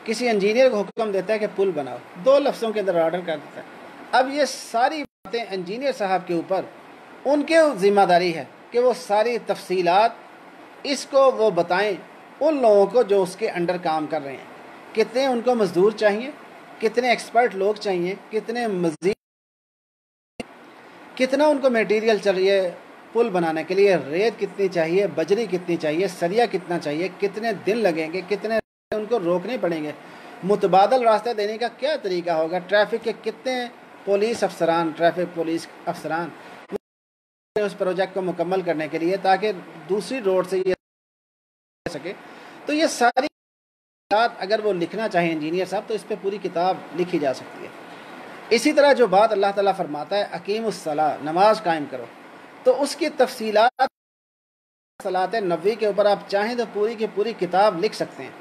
کسی انجینئر کو حکم دیتا ہے کہ پل بناؤ، 2 لفظوں کے اندر آرڈر کر دیتا ہے۔ اب یہ ساری باتیں انجینئر صاحب کے اوپر ان کے ذمہ داری ہے کہ وہ ساری تفصیلات اس کو وہ بتائیں ان لوگوں کو جو اس کے انڈر کام کر رہے ہیں، کتنے ان کو مزدور چاہیے، کتنے ایکسپرٹ لوگ چاہیے، کتنے مزید، کتنا ان کو میٹیریل چاہیے پل بنانے کے لیے، ریت کتنی چاہیے، بجری کتنی چاہیے، سریا کتنا چاہیے، کتنے دن لگیں گے، کتنے ان کو روکنے پڑیں گے، متبادل راستہ دینے کا کیا طریقہ ہوگا، ٹریفک کے کتنے پولیس افسران، ٹریفک پولیس افسران اس پروجیکٹ کو مکمل کرنے کے لیے تاکہ دوسری روڈ سے یہ سکے۔ تو یہ ساری بات اگر وہ لکھنا چاہیں انجینئر صاحب تو اس پہ پوری کتاب لکھی جا سکتی ہے۔ اسی طرح جو بات اللہ تعالیٰ فرماتا ہے اقیم الصلاۃ، نماز قائم کرو، تو اس کی تفصیلات صلاۃ نبوی کے اوپر آپ چاہیں تو پوری کی پوری کتاب لکھ سکتے ہیں۔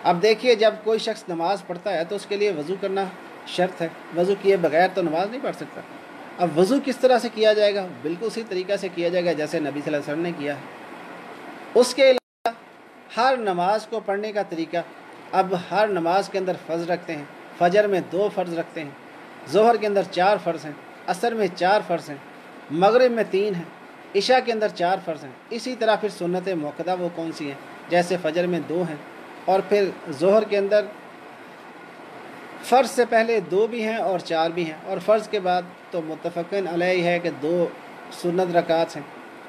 اب دیکھیے جب کوئی شخص نماز پڑھتا ہے تو اس کے لیے وضو کرنا شرط ہے، وضو کیے بغیر تو نماز نہیں پڑھ سکتا۔ اب وضو کس طرح سے کیا جائے گا، بالکل اسی طریقہ سے کیا جائے گا جیسے نبی صلی اللہ علیہ وسلم نے کیا ہے۔ اس کے علاوہ ہر نماز کو پڑھنے کا طریقہ، اب ہر نماز کے اندر فرض رکھتے ہیں، فجر میں 2 فرض رکھتے ہیں، ظہر کے اندر 4 فرض ہیں، عصر میں 4 فرض ہیں، مغرب میں 3 ہیں، عشاء کے اندر 4 فرض ہیں۔ اسی طرح پھر سنت موقدہ وہ کون سی ہیں، جیسے فجر میں 2 ہیں، اور پھر ظہر کے اندر فرض سے پہلے 2 بھی ہیں اور 4 بھی ہیں، اور فرض کے بعد تو متفقن علیہ ہے کہ 2 سنت رکعات ہیں۔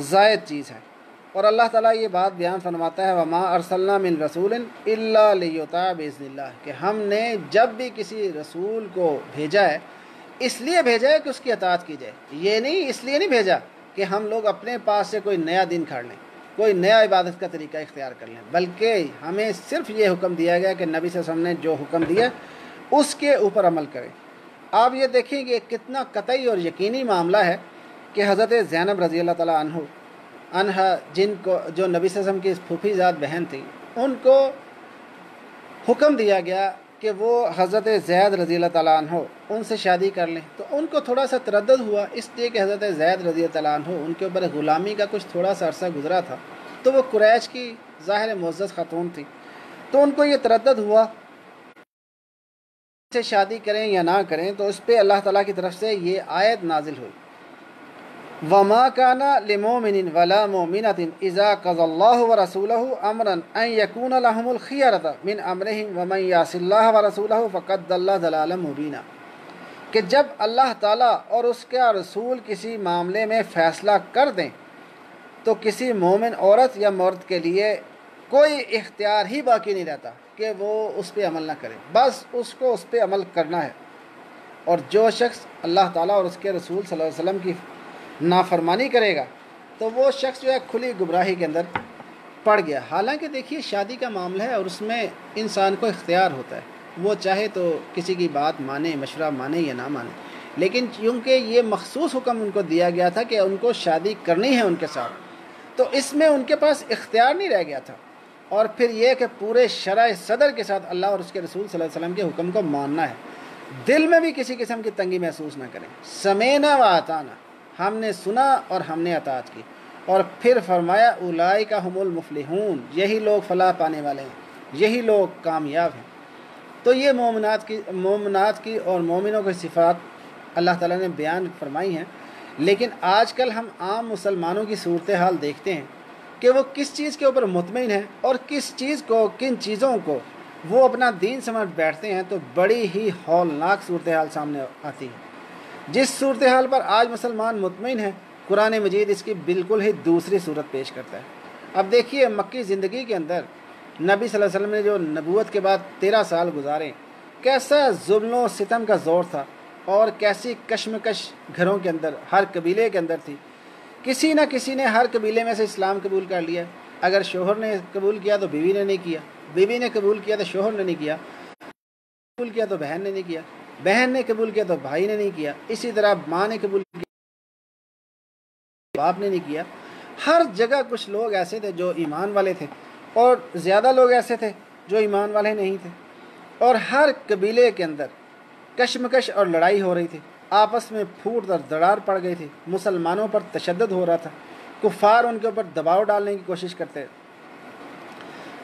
زائد چیز ہے۔ اور اللہ تعالیٰ یہ بات بیان فرماتا ہے وما ارسلنا من رسول الا لیطاع باذن اللہ، کہ ہم نے جب بھی کسی رسول کو بھیجا ہے اس لیے بھیجا ہے کہ اس کی اطاعت کی جائے، یہ نہیں اس لیے نہیں بھیجا کہ ہم لوگ اپنے پاس سے کوئی نیا دین کھاڑ لیں، کوئی نیا عبادت کا طریقہ اختیار کر لیں، بلکہ ہمیں صرف یہ حکم دیا گیا کہ نبی صلی اللہ علیہ وسلم نے جو حکم دیا اس کے اوپر عمل کریں۔ آپ یہ دیکھیں کہ کتنا قطعی اور یقینی معاملہ ہے کہ حضرت زینب رضی اللہ تعالیٰ عنہا جو نبی صلی اللہ علیہ وسلم کی پھوپھی ذات بہن تھی، ان کو حکم دیا گیا کہ وہ حضرت زید رضی اللہ تعالیٰ عنہ ان سے شادی کر لیں، تو ان کو تھوڑا سا تردد ہوا، اس لیے کہ حضرت زید رضی اللہ تعالیٰ عنہ ان کے اوپر غلامی کا کچھ تھوڑا سا عرصہ گزرا تھا، تو وہ قریش کی ظاہر معزز خاتون تھی، تو ان کو یہ تردد ہوا سے شادی کریں یا نہ کریں، تو اس پہ اللہ تعالیٰ کی طرف سے یہ آیت نازل ہوئی وَمَا كَانَ لِمُؤْمِنٍ وَلَا مُؤْمِنَةٍ إِذَا قَضَى اللَّهُ وَرَسُولُهُ أَمْرًا أَن يَكُونَ لَهُمُ الْخِيَرَةُ مِنْ أَمْرِهِمْ وَمَن يَعْصِ اللَّهَ وَرَسُولَهُ فَقَدْ ضَلَّ ضَلَالًا مُبِينًا، کہ جب اللہ تعالیٰ اور اس کا رسول کسی معاملے میں فیصلہ کر دیں تو کسی مومن عورت یا مرد کے لیے کوئی اختیار ہی باقی نہیں رہتا کہ وہ اس پہ عمل نہ کرے، بس اس کو اس پہ عمل کرنا ہے۔ اور جو شخص اللہ تعالیٰ اور اس کے رسول صلی اللہ علیہ وسلم کی نافرمانی کرے گا تو وہ شخص جو ہے کھلی گمراہی کے اندر پڑ گیا۔ حالانکہ دیکھیے شادی کا معاملہ ہے اور اس میں انسان کو اختیار ہوتا ہے، وہ چاہے تو کسی کی بات مانے، مشورہ مانے یا نہ مانے، لیکن چونکہ یہ مخصوص حکم ان کو دیا گیا تھا کہ ان کو شادی کرنی ہے ان کے ساتھ، تو اس میں ان کے پاس اختیار نہیں رہ گیا تھا۔ اور پھر یہ کہ پورے شرع صدر کے ساتھ اللہ اور اس کے رسول صلی اللہ علیہ وسلم کے حکم کو ماننا ہے، دل میں بھی کسی قسم کی تنگی محسوس نہ کریں، سمینا و اطعنا، ہم نے سنا اور ہم نے اطاعت کی۔ اور پھر فرمایا اولئک هم المفلحون، یہی لوگ فلاح پانے والے ہیں، یہی لوگ کامیاب ہیں۔ تو یہ مومنات کی اور مومنوں کی صفات اللہ تعالیٰ نے بیان فرمائی ہیں، لیکن آج کل ہم عام مسلمانوں کی صورتحال دیکھتے ہیں کہ وہ کس چیز کے اوپر مطمئن ہیں اور کن چیزوں کو وہ اپنا دین سمجھ بیٹھتے ہیں، تو بڑی ہی ہولناک صورتحال سامنے آتی ہے۔ جس صورتحال پر آج مسلمان مطمئن ہے، قرآن مجید اس کی بالکل ہی دوسری صورت پیش کرتا ہے۔ اب دیکھیے مکی زندگی کے اندر نبی صلی اللہ علیہ وسلم نے جو نبوت کے بعد 13 سال گزارے، کیسا ظلم و ستم کا زور تھا اور کیسی کشمکش گھروں کے اندر، ہر قبیلے کے اندر تھی۔ کسی نہ کسی نے ہر قبیلے میں سے اسلام قبول کر لیا، اگر شوہر نے قبول کیا تو بیوی نے نہیں کیا، بیوی نے قبول کیا تو شوہر نے نہیں کیا، قبول کیا تو بہن نے نہیں کیا، بہن نے قبول کیا تو بھائی نے نہیں کیا، اسی طرح ماں نے قبول کیا باپ نے نہیں کیا۔ ہر جگہ کچھ لوگ ایسے تھے جو ایمان والے تھے اور زیادہ لوگ ایسے تھے جو ایمان والے نہیں تھے، اور ہر قبیلے کے اندر کشمکش اور لڑائی ہو رہی تھی، آپس میں پھوٹ اور دراڑ پڑ گئی تھی، مسلمانوں پر تشدد ہو رہا تھا، کفار ان کے اوپر دباؤ ڈالنے کی کوشش کرتے۔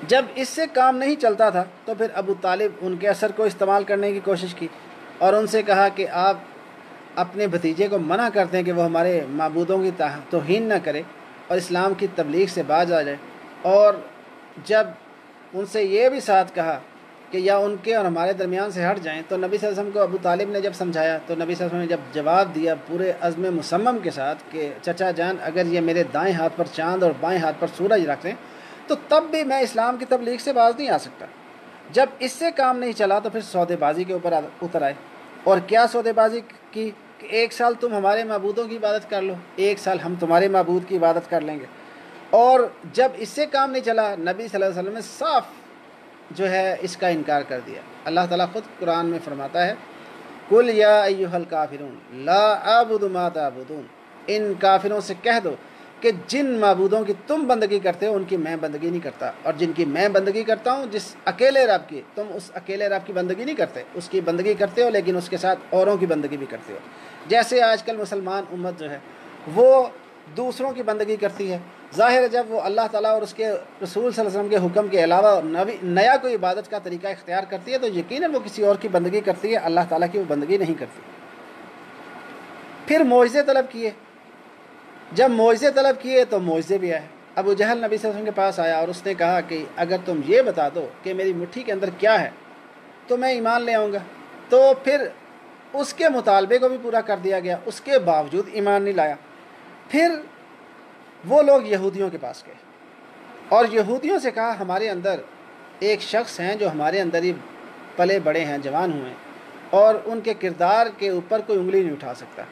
جب اس سے کام نہیں چلتا تھا تو پھر ابو طالب ان کے اثر کو استعمال کرنے کی کوشش کی اور ان سے کہا کہ آپ اپنے بھتیجے کو منع کرتے ہیں کہ وہ ہمارے معبودوں کی توہین نہ کرے اور اسلام کی تبلیغ سے باز آ جائے۔ اور جب ان سے یہ بھی ساتھ کہا کہ یا ان کے اور ہمارے درمیان سے ہٹ جائیں، تو نبی صلی اللہ علیہ وسلم کو ابو طالب نے جب سمجھایا تو نبی صلی اللہ علیہ وسلم نے جب جواب دیا پورے عزم مصمم کے ساتھ کہ چچا جان اگر یہ میرے دائیں ہاتھ پر چاند اور بائیں ہاتھ پر سورج رکھ دیں تو تب بھی میں اسلام کی تبلیغ سے باز نہیں آ سکتا۔ جب اس سے کام نہیں چلا تو پھر سودے بازی کے اوپر اتر آئے، اور کیا سودے بازی کی کہ 1 سال تم ہمارے معبودوں کی عبادت کر لو، 1 سال ہم تمہارے معبود کی عبادت کر لیں گے۔ اور جب اس سے کام نہیں چلا نبی صلی اللہ علیہ وسلم نے صاف جو ہے اس کا انکار کر دیا۔ اللہ تعالیٰ خود قرآن میں فرماتا ہے قُلْ يَا أَيُّهَا الْكَافِرُونَ لَا أَعْبُدُ مَا تَعْبُدُونَ، ان کافروں سے کہہ دو کہ جن معبودوں کی تم بندگی کرتے ہو ان کی میں بندگی نہیں کرتا، اور جن کی میں بندگی کرتا ہوں جس اکیلے رب کی، تم اس اکیلے رب کی بندگی نہیں کرتے، اس کی بندگی کرتے ہو لیکن اس کے ساتھ اوروں کی بندگی بھی کرتے ہو۔ جیسے آج کل مسلمان امت جو ہے وہ دوسروں کی بندگی کرتی ہے، ظاہر ہے جب وہ اللہ تعالیٰ اور اس کے رسول صلی اللہ علیہ وسلم کے حکم کے علاوہ نیا کوئی عبادت کا طریقہ اختیار کرتی ہے تو یقیناً وہ کسی اور کی بندگی کرتی ہے، اللہ تعالیٰ کی وہ بندگی نہیں کرتی۔ پھر معجزے طلب کیے، جب معجزے طلب کیے تو معجزے بھی آئے۔ ابو جہل نبی صلی اللہ علیہ وسلم کے پاس آیا اور اس نے کہا کہ اگر تم یہ بتا دو کہ میری مٹھی کے اندر کیا ہے تو میں ایمان لے آؤں گا، تو پھر اس کے مطالبے کو بھی پورا کر دیا گیا، اس کے باوجود ایمان نہیں لایا۔ پھر وہ لوگ یہودیوں کے پاس گئے اور یہودیوں سے کہا ہمارے اندر ایک شخص ہیں جو ہمارے اندر ہی پلے بڑے ہیں، جوان ہوئے ہیں، اور ان کے کردار کے اوپر کوئی انگلی نہیں اٹھا سکتا،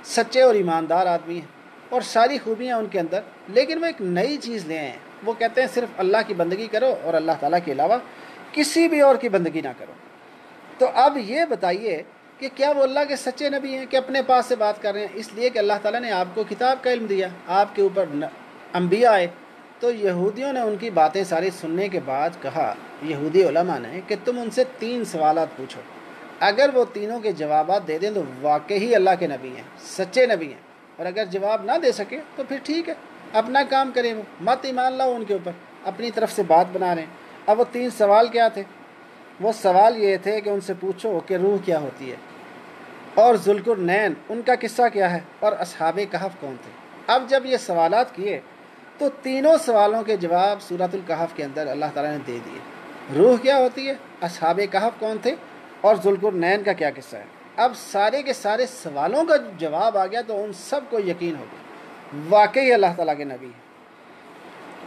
سچے اور ایماندار آدمی ہیں اور ساری خوبیاں ان کے اندر، لیکن وہ ایک نئی چیز لے آئے ہیں۔ وہ کہتے ہیں صرف اللہ کی بندگی کرو اور اللہ تعالیٰ کے علاوہ کسی بھی اور کی بندگی نہ کرو۔ تو اب یہ بتائیے کہ کیا وہ اللہ کے سچے نبی ہیں کہ اپنے پاس سے بات کر رہے ہیں؟ اس لیے کہ اللہ تعالیٰ نے آپ کو کتاب کا علم دیا، آپ کے اوپر انبیاء آئے۔ تو یہودیوں نے ان کی باتیں ساری سننے کے بعد کہا یہودی علماء نے کہ تم ان سے 3 سوالات پوچھو، اگر وہ تینوں کے جوابات دے دیں تو واقعی اللہ کے نبی ہیں، سچے نبی ہیں، اور اگر جواب نہ دے سکے تو پھر ٹھیک ہے، اپنا کام کریں، وہ مت ایمان لاؤ ان کے اوپر، اپنی طرف سے بات بنا رہے ہیں۔ اب وہ 3 سوال کیا تھے؟ وہ سوال یہ تھے کہ ان سے پوچھو کہ روح کیا ہوتی ہے، اور ذوالقرنین ان کا قصہ کیا ہے، اور اصحاب کہف کون تھے۔ اب جب یہ سوالات کیے تو تینوں سوالوں کے جواب سورۃ الکہف کے اندر اللہ تعالیٰ نے دے دیے۔ روح کیا ہوتی ہے، اصحاب کہف کون تھے، اور ذوالقرنین کا کیا قصہ ہے۔ اب سارے کے سارے سوالوں کا جواب آ گیا تو ان سب کو یقین ہو گیا واقعی اللہ تعالیٰ کے نبی ہیں۔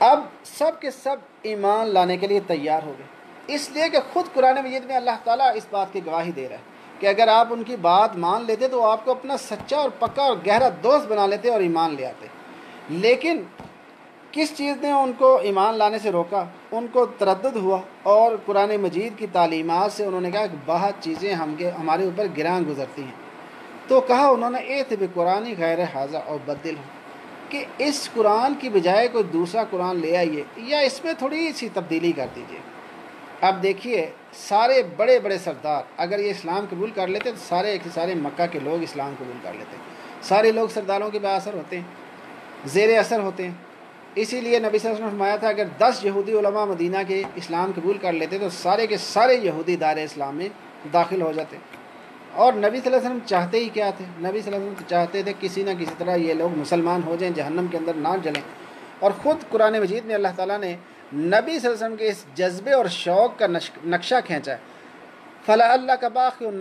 اب سب کے سب ایمان لانے کے لیے تیار ہو گئے، اس لیے کہ خود قرآن مجید میں اللہ تعالیٰ اس بات کی گواہی دے رہا ہے کہ اگر آپ ان کی بات مان لیتے تو آپ کو اپنا سچا اور پکا اور گہرا دوست بنا لیتے اور ایمان لے آتے۔ لیکن کس چیز نے ان کو ایمان لانے سے روکا؟ ان کو تردد ہوا، اور قرآن مجید کی تعلیمات سے انہوں نے کہا کہ بہت چیزیں ہمارے اوپر گراں گزرتی ہیں۔ تو کہا انہوں نے ایت بقرآن غیر ھذا او بدل ہو، کہ اس قرآن کی بجائے کوئی دوسرا قرآن لے آئیے یا اس میں تھوڑی سی تبدیلی کر دیجیے۔ اب دیکھیے سارے بڑے بڑے سردار اگر یہ اسلام قبول کر لیتے تو سارے کے سارے مکہ کے لوگ اسلام قبول کر لیتے، سارے لوگ سرداروں کے بااثر ہوتے ہیں، زیر اثر ہوتے ہیں۔ اسی لیے نبی صلی اللہ علیہ وسلم نے فرمایا تھا اگر 10 یہودی علماء مدینہ کے اسلام قبول کر لیتے تو سارے کے سارے یہودی دائرہ اسلام میں داخل ہو جاتے۔ اور نبی صلی اللہ علیہ وسلم چاہتے ہی کیا تھے؟ نبی صلی اللہ علیہ وسلم چاہتے تھے کسی نہ کسی طرح یہ لوگ مسلمان ہو جائیں، جہنم کے اندر نہ جلیں۔ اور خود قرآن مجید میں اللہ تعالیٰ نے نبی صلی اللہ علیہ وسلم کے اس جذبے اور شوق کا نقشہ کھینچا ہے۔ فَلَعَلَّكَ بَاخِعٌ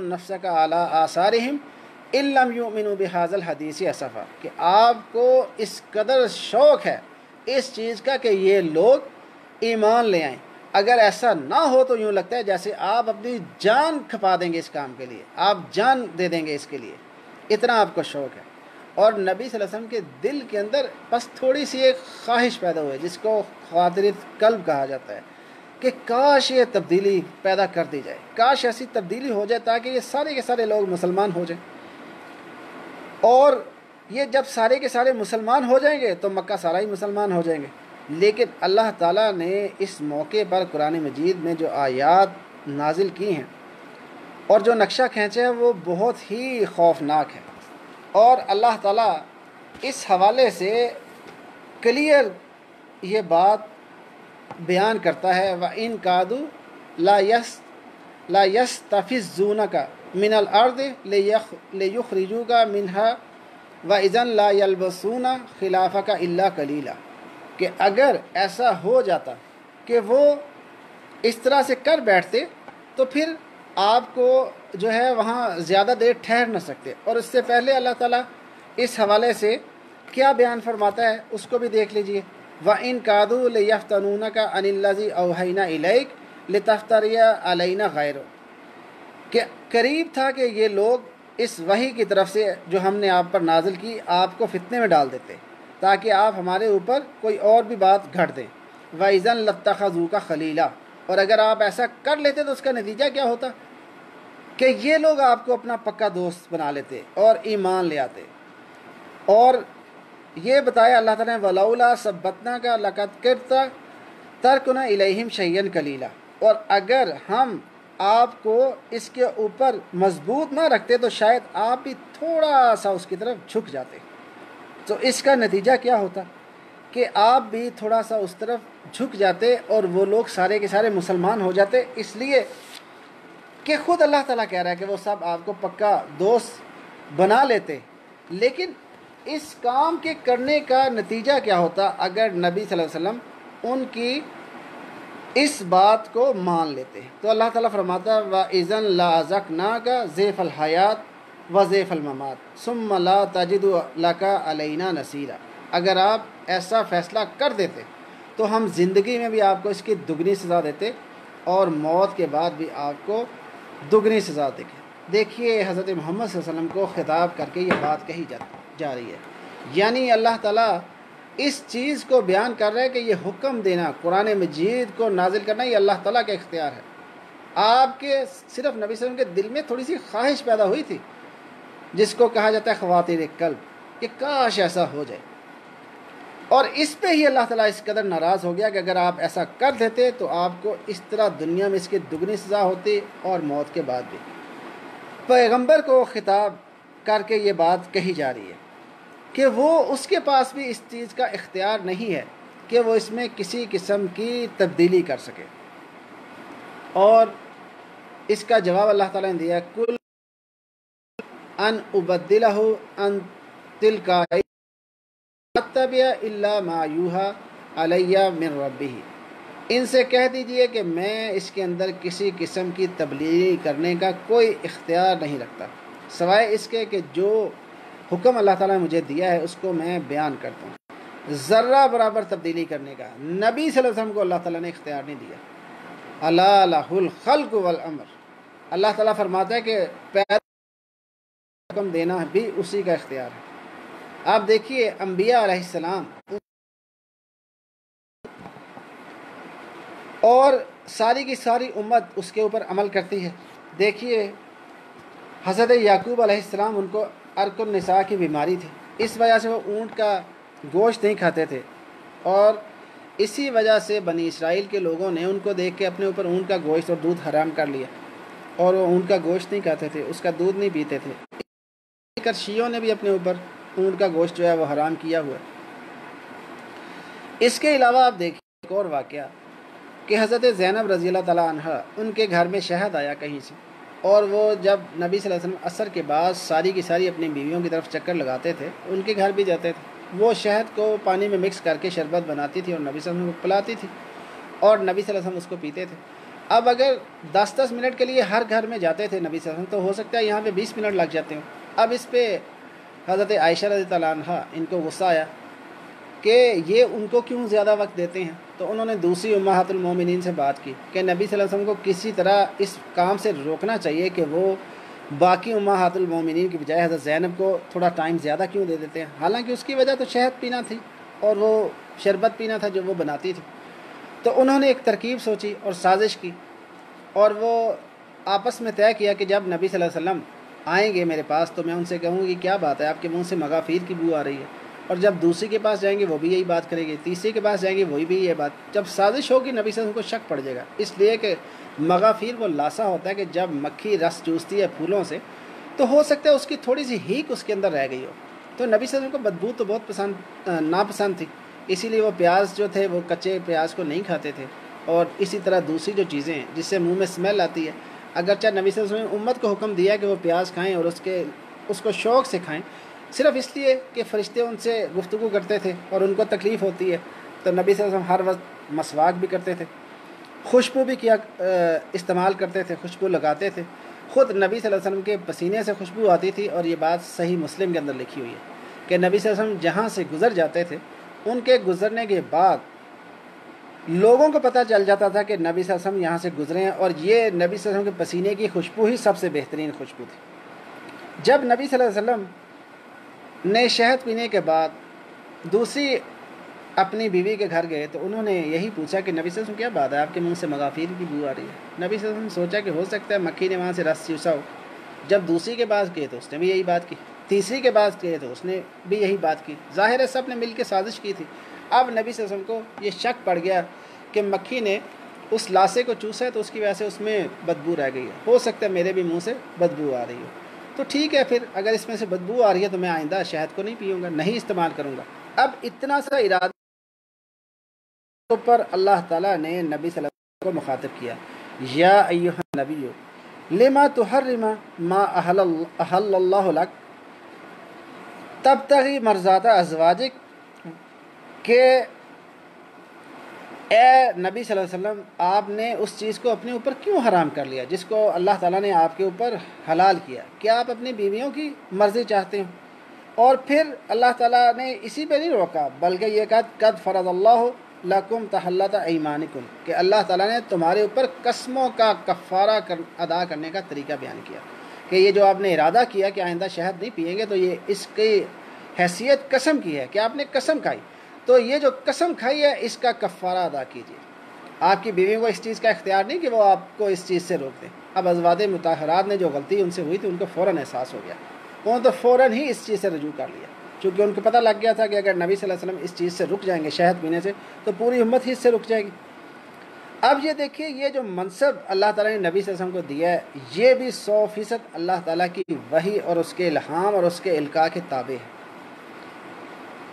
نَفْسَكَ عَلَىٰ آثَارِهِمْ إِن لَّمْ يُؤْمِنُوا بِهَٰذَا الْحَدِيثِ أَسَفًا، کہ آپ کو اس قدر شوق ہے اس چیز کا کہ یہ لوگ ایمان لے آئیں، اگر ایسا نہ ہو تو یوں لگتا ہے جیسے آپ اپنی جان کھپا دیں گے اس کام کے لیے، آپ جان دے دیں گے اس کے لیے، اتنا آپ کو شوق ہے۔ اور نبی صلی اللہ علیہ وسلم کے دل کے اندر بس تھوڑی سی ایک خواہش پیدا ہوئی جس کو خاطر قلب کہا جاتا ہے کہ کاش یہ تبدیلی پیدا کر دی جائے، کاش ایسی تبدیلی ہو جائے تاکہ یہ سارے کے سارے لوگ مسلمان ہو جائیں۔ اور یہ جب سارے کے سارے مسلمان ہو جائیں گے تو مکہ سارا ہی مسلمان ہو جائیں گے۔ لیکن اللہ تعالیٰ نے اس موقع پر قرآن مجید میں جو آیات نازل کی ہیں اور جو نقشہ کھینچا ہے وہ بہت ہی خوفناک ہے، اور اللہ تعالیٰ اس حوالے سے کلیئر یہ بات بیان کرتا ہے وَإِن كَادُوا لَا يَسْتَفِزُّونَكَ مِنَ الْأَرْضِ لِيُخْرِجُوكَ مِنْهَا وَإِذًا لَا يَلْبَسُونَ خِلَافَكَ إِلَّا قَلِيلًا، کہ اگر ایسا ہو جاتا کہ وہ اس طرح سے کر بیٹھتے تو پھر آپ کو جو ہے وہاں زیادہ دیر ٹھہر نہ سکتے۔ اور اس سے پہلے اللہ تعالیٰ اس حوالے سے کیا بیان فرماتا ہے اس کو بھی دیکھ لیجئے۔ وَإِن كَادُوا لِيَفْتَنُونَكَ عَنِ الَّذِي أَوْحَيْنَا إِلَيْكَ لِتَفْتَرِيَ عَلَيْنَا غَيْرَهُ، کہ قریب تھا کہ یہ لوگ اس وحی کی طرف سے جو ہم نے آپ پر نازل کی آپ کو فتنے میں ڈال دیتے تاکہ آپ ہمارے اوپر کوئی اور بھی بات گھڑ دیں۔ وَإِذًا لَاتَّخَذُوكَ خَلِيلًا، اور اگر آپ ایسا کر لیتے تو اس کا نتیجہ کیا ہوتا کہ یہ لوگ آپ کو اپنا پکا دوست بنا لیتے اور ایمان لے آتے۔ اور یہ بتایا اللہ تعالیٰ نے وَلَوْلَا ثَبَّتْنَاكَ لَقَدْ كِدتَّ تَرْكَنُ إِلَيْهِمْ شَيْئًا قَلِيلًا، اور اگر ہم آپ کو اس کے اوپر مضبوط نہ رکھتے تو شاید آپ بھی تھوڑا سا اس کی طرف جھک جاتے۔ تو اس کا نتیجہ کیا ہوتا کہ آپ بھی تھوڑا سا اس طرف جھک جاتے اور وہ لوگ سارے کے سارے مسلمان ہو جاتے، اس لیے کہ خود اللہ تعالیٰ کہہ رہا ہے کہ وہ سب آپ کو پکا دوست بنا لیتے۔ لیکن اس کام کے کرنے کا نتیجہ کیا ہوتا اگر نبی صلی اللہ علیہ وسلم ان کی اس بات کو مان لیتے؟ تو اللہ تعالیٰ فرماتا ہے وَإِذًا لَأَذَقْنَاكَ ضِعْفَ الْحَيَاةِ وظیف الممات ثم لا تجد لک علینا نصیرا، اگر آپ ایسا فیصلہ کر دیتے تو ہم زندگی میں بھی آپ کو اس کی دگنی سزا دیتے اور موت کے بعد بھی آپ کو دگنی سزا دیتے۔ دیکھیے حضرت محمد صلی اللہ علیہ وسلم کو خطاب کر کے یہ بات کہی جا رہی ہے، یعنی اللہ تعالیٰ اس چیز کو بیان کر رہا ہے کہ یہ حکم دینا، قرآن مجید کو نازل کرنا، یہ اللہ تعالیٰ کا اختیار ہے۔ آپ کے صرف نبی صلی اللہ علیہ وسلم کے دل میں تھوڑی سی خواہش پیدا ہوئی تھی، جس کو کہا جاتا ہے خواتیر قلب، کہ کاش ایسا ہو جائے، اور اس پہ ہی اللہ تعالیٰ اس قدر ناراض ہو گیا کہ اگر آپ ایسا کر دیتے تو آپ کو اس طرح دنیا میں اس کی دگنی سزا ہوتی اور موت کے بعد بھی۔ پیغمبر کو خطاب کر کے یہ بات کہی جا رہی ہے کہ وہ اس کے پاس بھی اس چیز کا اختیار نہیں ہے کہ وہ اس میں کسی قسم کی تبدیلی کر سکے، اور اس کا جواب اللہ تعالیٰ نے دیا، کل ان ابدلہ ان تلقائی اتبع الا ما یوحی علیہ من ربہ، ان سے کہہ دیجئے کہ میں اس کے اندر کسی قسم کی تبدیلی کرنے کا کوئی اختیار نہیں رکھتا سوائے اس کے کہ جو حکم اللہ تعالیٰ نے مجھے دیا ہے اس کو میں بیان کرتا ہوں۔ ذرہ برابر تبدیلی کرنے کا نبی صلی اللہ علیہ وسلم کو اللہ تعالیٰ نے اختیار نہیں دیا۔ الا لہ الخلق والامر، اللہ تعالیٰ فرماتا ہے کہ حکم دینا بھی اسی کا اختیار ہے۔ آپ دیکھیے انبیاء علیہ السلام اور ساری کی ساری امت اس کے اوپر عمل کرتی ہے۔ دیکھیے حضرت یعقوب علیہ السلام، ان کو عرق النساء کی بیماری تھی، اس وجہ سے وہ اونٹ کا گوشت نہیں کھاتے تھے، اور اسی وجہ سے بنی اسرائیل کے لوگوں نے ان کو دیکھ کے اپنے اوپر اونٹ کا گوشت اور دودھ حرام کر لیا، اور وہ اونٹ کا گوشت نہیں کھاتے تھے، اس کا دودھ نہیں پیتے تھے۔ شیعوں نے بھی اپنے اوپر اونٹ کا گوشت جو ہے وہ حرام کیا ہوا ہے۔ اس کے علاوہ آپ دیکھیں ایک اور واقعہ کہ حضرت زینب رضی اللہ تعالیٰ عنہ، ان کے گھر میں شہد آیا کہیں سے، اور وہ جب نبی صلی اللہ علیہ وسلم عصر کے بعد ساری کی ساری اپنی بیویوں کی طرف چکر لگاتے تھے، ان کے گھر بھی جاتے تھے، وہ شہد کو پانی میں مکس کر کے شربت بناتی تھی اور نبی صلی اللہ علیہ وسلم کو پلاتی تھی، اور نبی صلی اللہ علیہ وسلم اس کو پیتے تھے۔ اب اگر 10 منٹ کے لیے ہر گھر میں جاتے تھے نبی صلی اللہ علیہ وسلم، تو ہو سکتا ہے یہاں پہ 20 منٹ لگ جاتے ہوں۔ اب اس پہ حضرت عائشہ رضی اللہ عنہ ان کو غصہ آیا کہ یہ ان کو کیوں زیادہ وقت دیتے ہیں، تو انہوں نے دوسری امہات المومنین سے بات کی کہ نبی صلی اللہ علیہ وسلم کو کسی طرح اس کام سے روکنا چاہیے کہ وہ باقی امہات المومنین کی بجائے حضرت زینب کو تھوڑا ٹائم زیادہ کیوں دے دیتے ہیں، حالانکہ اس کی وجہ تو شہد پینا تھی اور وہ شربت پینا تھا جو وہ بناتی تھی۔ تو انہوں نے ایک ترکیب سوچی اور سازش کی، اور وہ آپس میں طے کیا کہ جب نبی صلی اللہ علیہ وسلم آئیں گے میرے پاس تو میں ان سے کہوں گی کیا بات ہے، آپ کے منہ سے مغافیر کی بو آ رہی ہے، اور جب دوسری کے پاس جائیں گے وہ بھی یہی بات کرے گی، تیسری کے پاس جائیں گے وہی بھی یہ بات، جب سازش ہوگی نبی صلی اللہ علیہ وسلم کو شک پڑ جائے گا، اس لیے کہ مغافیر وہ لاسا ہوتا ہے کہ جب مکھی رس چوستی ہے پھولوں سے تو ہو سکتا ہے اس کی تھوڑی سی ہیک اس کے اندر رہ گئی ہو، تو نبی صلی اللہ علیہ وسلم کو بدبو تو بہت ناپسند تھی، اسی لیے وہ پیاز جو تھے وہ کچے پیاز کو نہیں کھاتے تھے، اور اسی طرح دوسری جو چیزیں ہیں جس سے منہ میں اسمیل آتی ہے، اگرچہ نبی صلی اللہ علیہ وسلم نے امت کو حکم دیا کہ وہ پیاز کھائیں اور اس کو شوق سے کھائیں، صرف اس لیے کہ فرشتے ان سے گفتگو کرتے تھے اور ان کو تکلیف ہوتی ہے، تو نبی صلی اللہ علیہ وسلم ہر وقت مسواک بھی کرتے تھے، خوشبو بھی استعمال کرتے تھے، خوشبو لگاتے تھے، خود نبی صلی اللہ علیہ وسلم کے پسینے سے خوشبو آتی تھی، اور یہ بات صحیح مسلم کے اندر لکھی ہوئی ہے کہ نبی صلی اللہ علیہ وسلم جہاں سے گزر جاتے تھے ان کے گزرنے کے بعد لوگوں کو پتہ چل جاتا تھا کہ نبی صلی اللہ علیہ وسلم یہاں سے گزرے ہیں، اور یہ نبی صلی اللہ علیہ وسلم کے پسینے کی خوشبو ہی سب سے بہترین خوشبو تھی۔ جب نبی صلی اللہ علیہ وسلم نے شہد پینے کے بعد دوسری اپنی بیوی کے گھر گئے تو انہوں نے یہی پوچھا کہ نبی صلی اللہ علیہ وسلم کیا بات ہے، آپ کے منہ سے مغافیر کی بو آ رہی ہے۔ نبی صلی اللہ علیہ وسلم نے سوچا کہ ہو سکتا ہے مکھی نے وہاں سے رس چوسا ہو، جب دوسری کے پاس گئے تو اس نے بھی یہی بات کی، تیسری کے پاس گئے تو اس نے بھی یہی بات کی، ظاہر ہے سب نے مل کے سازش کی تھی۔ اب نبی صلی اللہ علیہ وسلم کو یہ شک پڑ گیا کہ مکھی نے اس لاسے کو چوسا ہے تو اس کی وجہ سے اس میں بدبو رہ گئی ہے، ہو سکتا ہے میرے بھی منہ سے بدبو آ رہی ہو، تو ٹھیک ہے پھر اگر اس میں سے بدبو آ رہی ہے تو میں آئندہ شہد کو نہیں پیوں گا، نہیں استعمال کروں گا۔ اب اتنا سا ارادہ پر اللہ تعالیٰ نے نبی صلی اللہ علیہ وسلم کو مخاطب کیا، یا ایھا النبی لما تحرم ما احل اللہ لک تبتغی مرضات ازواجک، کہ اے نبی صلی اللہ علیہ وسلم، آپ نے اس چیز کو اپنے اوپر کیوں حرام کر لیا جس کو اللہ تعالیٰ نے آپ کے اوپر حلال کیا؟ کیا آپ اپنی بیویوں کی مرضی چاہتے ہیں؟ اور پھر اللہ تعالیٰ نے اسی پہ نہیں روکا، بلکہ یہ کہا قد فرض اللہ لکم تحلۃ ایمانکم، کہ اللہ تعالیٰ نے تمہارے اوپر قسموں کا کفارہ ادا کرنے کا طریقہ بیان کیا، کہ یہ جو آپ نے ارادہ کیا کہ آئندہ شہد نہیں پئیں گے، تو یہ اس کی حیثیت قسم کی ہے کہ آپ نے قسم کھائی، تو یہ جو قسم کھائی ہے اس کا کفارہ ادا کیجیے۔ آپ کی بیوی کو اس چیز کا اختیار نہیں کہ وہ آپ کو اس چیز سے روک دیں۔ اب ازواج مطہرات نے جو غلطی ان سے ہوئی تھی ان کو فوراً احساس ہو گیا، انہوں نے تو فوراً ہی اس چیز سے رجوع کر لیا، چونکہ ان کو پتہ لگ گیا تھا کہ اگر نبی صلی اللہ علیہ وسلم اس چیز سے رک جائیں گے شہد پینے سے تو پوری امت ہی اس سے رک جائے گی۔ اب یہ دیکھیے، یہ جو منصب اللہ تعالیٰ نے نبی صلی اللہ علیہ وسلم کو دیا ہے، یہ بھی 100% اللہ تعالیٰ کی وحی اور اس کے الہام اور اس کے القاء کے تابع ہے۔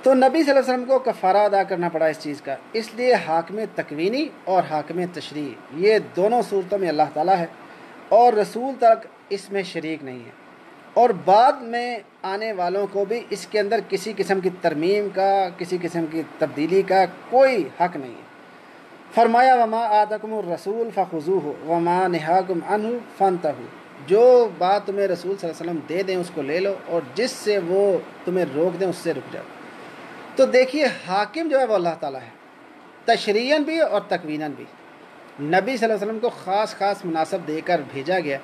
تو نبی صلی اللہ علیہ وسلم کو کفارہ ادا کرنا پڑا اس چیز کا، اس لیے حاکم تکوینی اور حاکم تشریع یہ دونوں صورتوں میں اللہ تعالیٰ ہے، اور رسول تک اس میں شریک نہیں ہے، اور بعد میں آنے والوں کو بھی اس کے اندر کسی قسم کی ترمیم کا، کسی قسم کی تبدیلی کا کوئی حق نہیں ہے۔ فرمایا وما آتاکم الرسول فخذوہ وما نہاکم عنہ فانتہوا، جو بات تمہیں رسول صلی اللہ علیہ وسلم دے دیں اس کو لے لو، اور جس سے وہ تمہیں روک دیں اس سے رک جاؤ۔ تو دیکھیے، حاکم جو ہے وہ اللہ تعالیٰ ہے، تشریعاً بھی اور تکویناً بھی۔ نبی صلی اللہ علیہ وسلم کو خاص خاص مناسب دے کر بھیجا گیا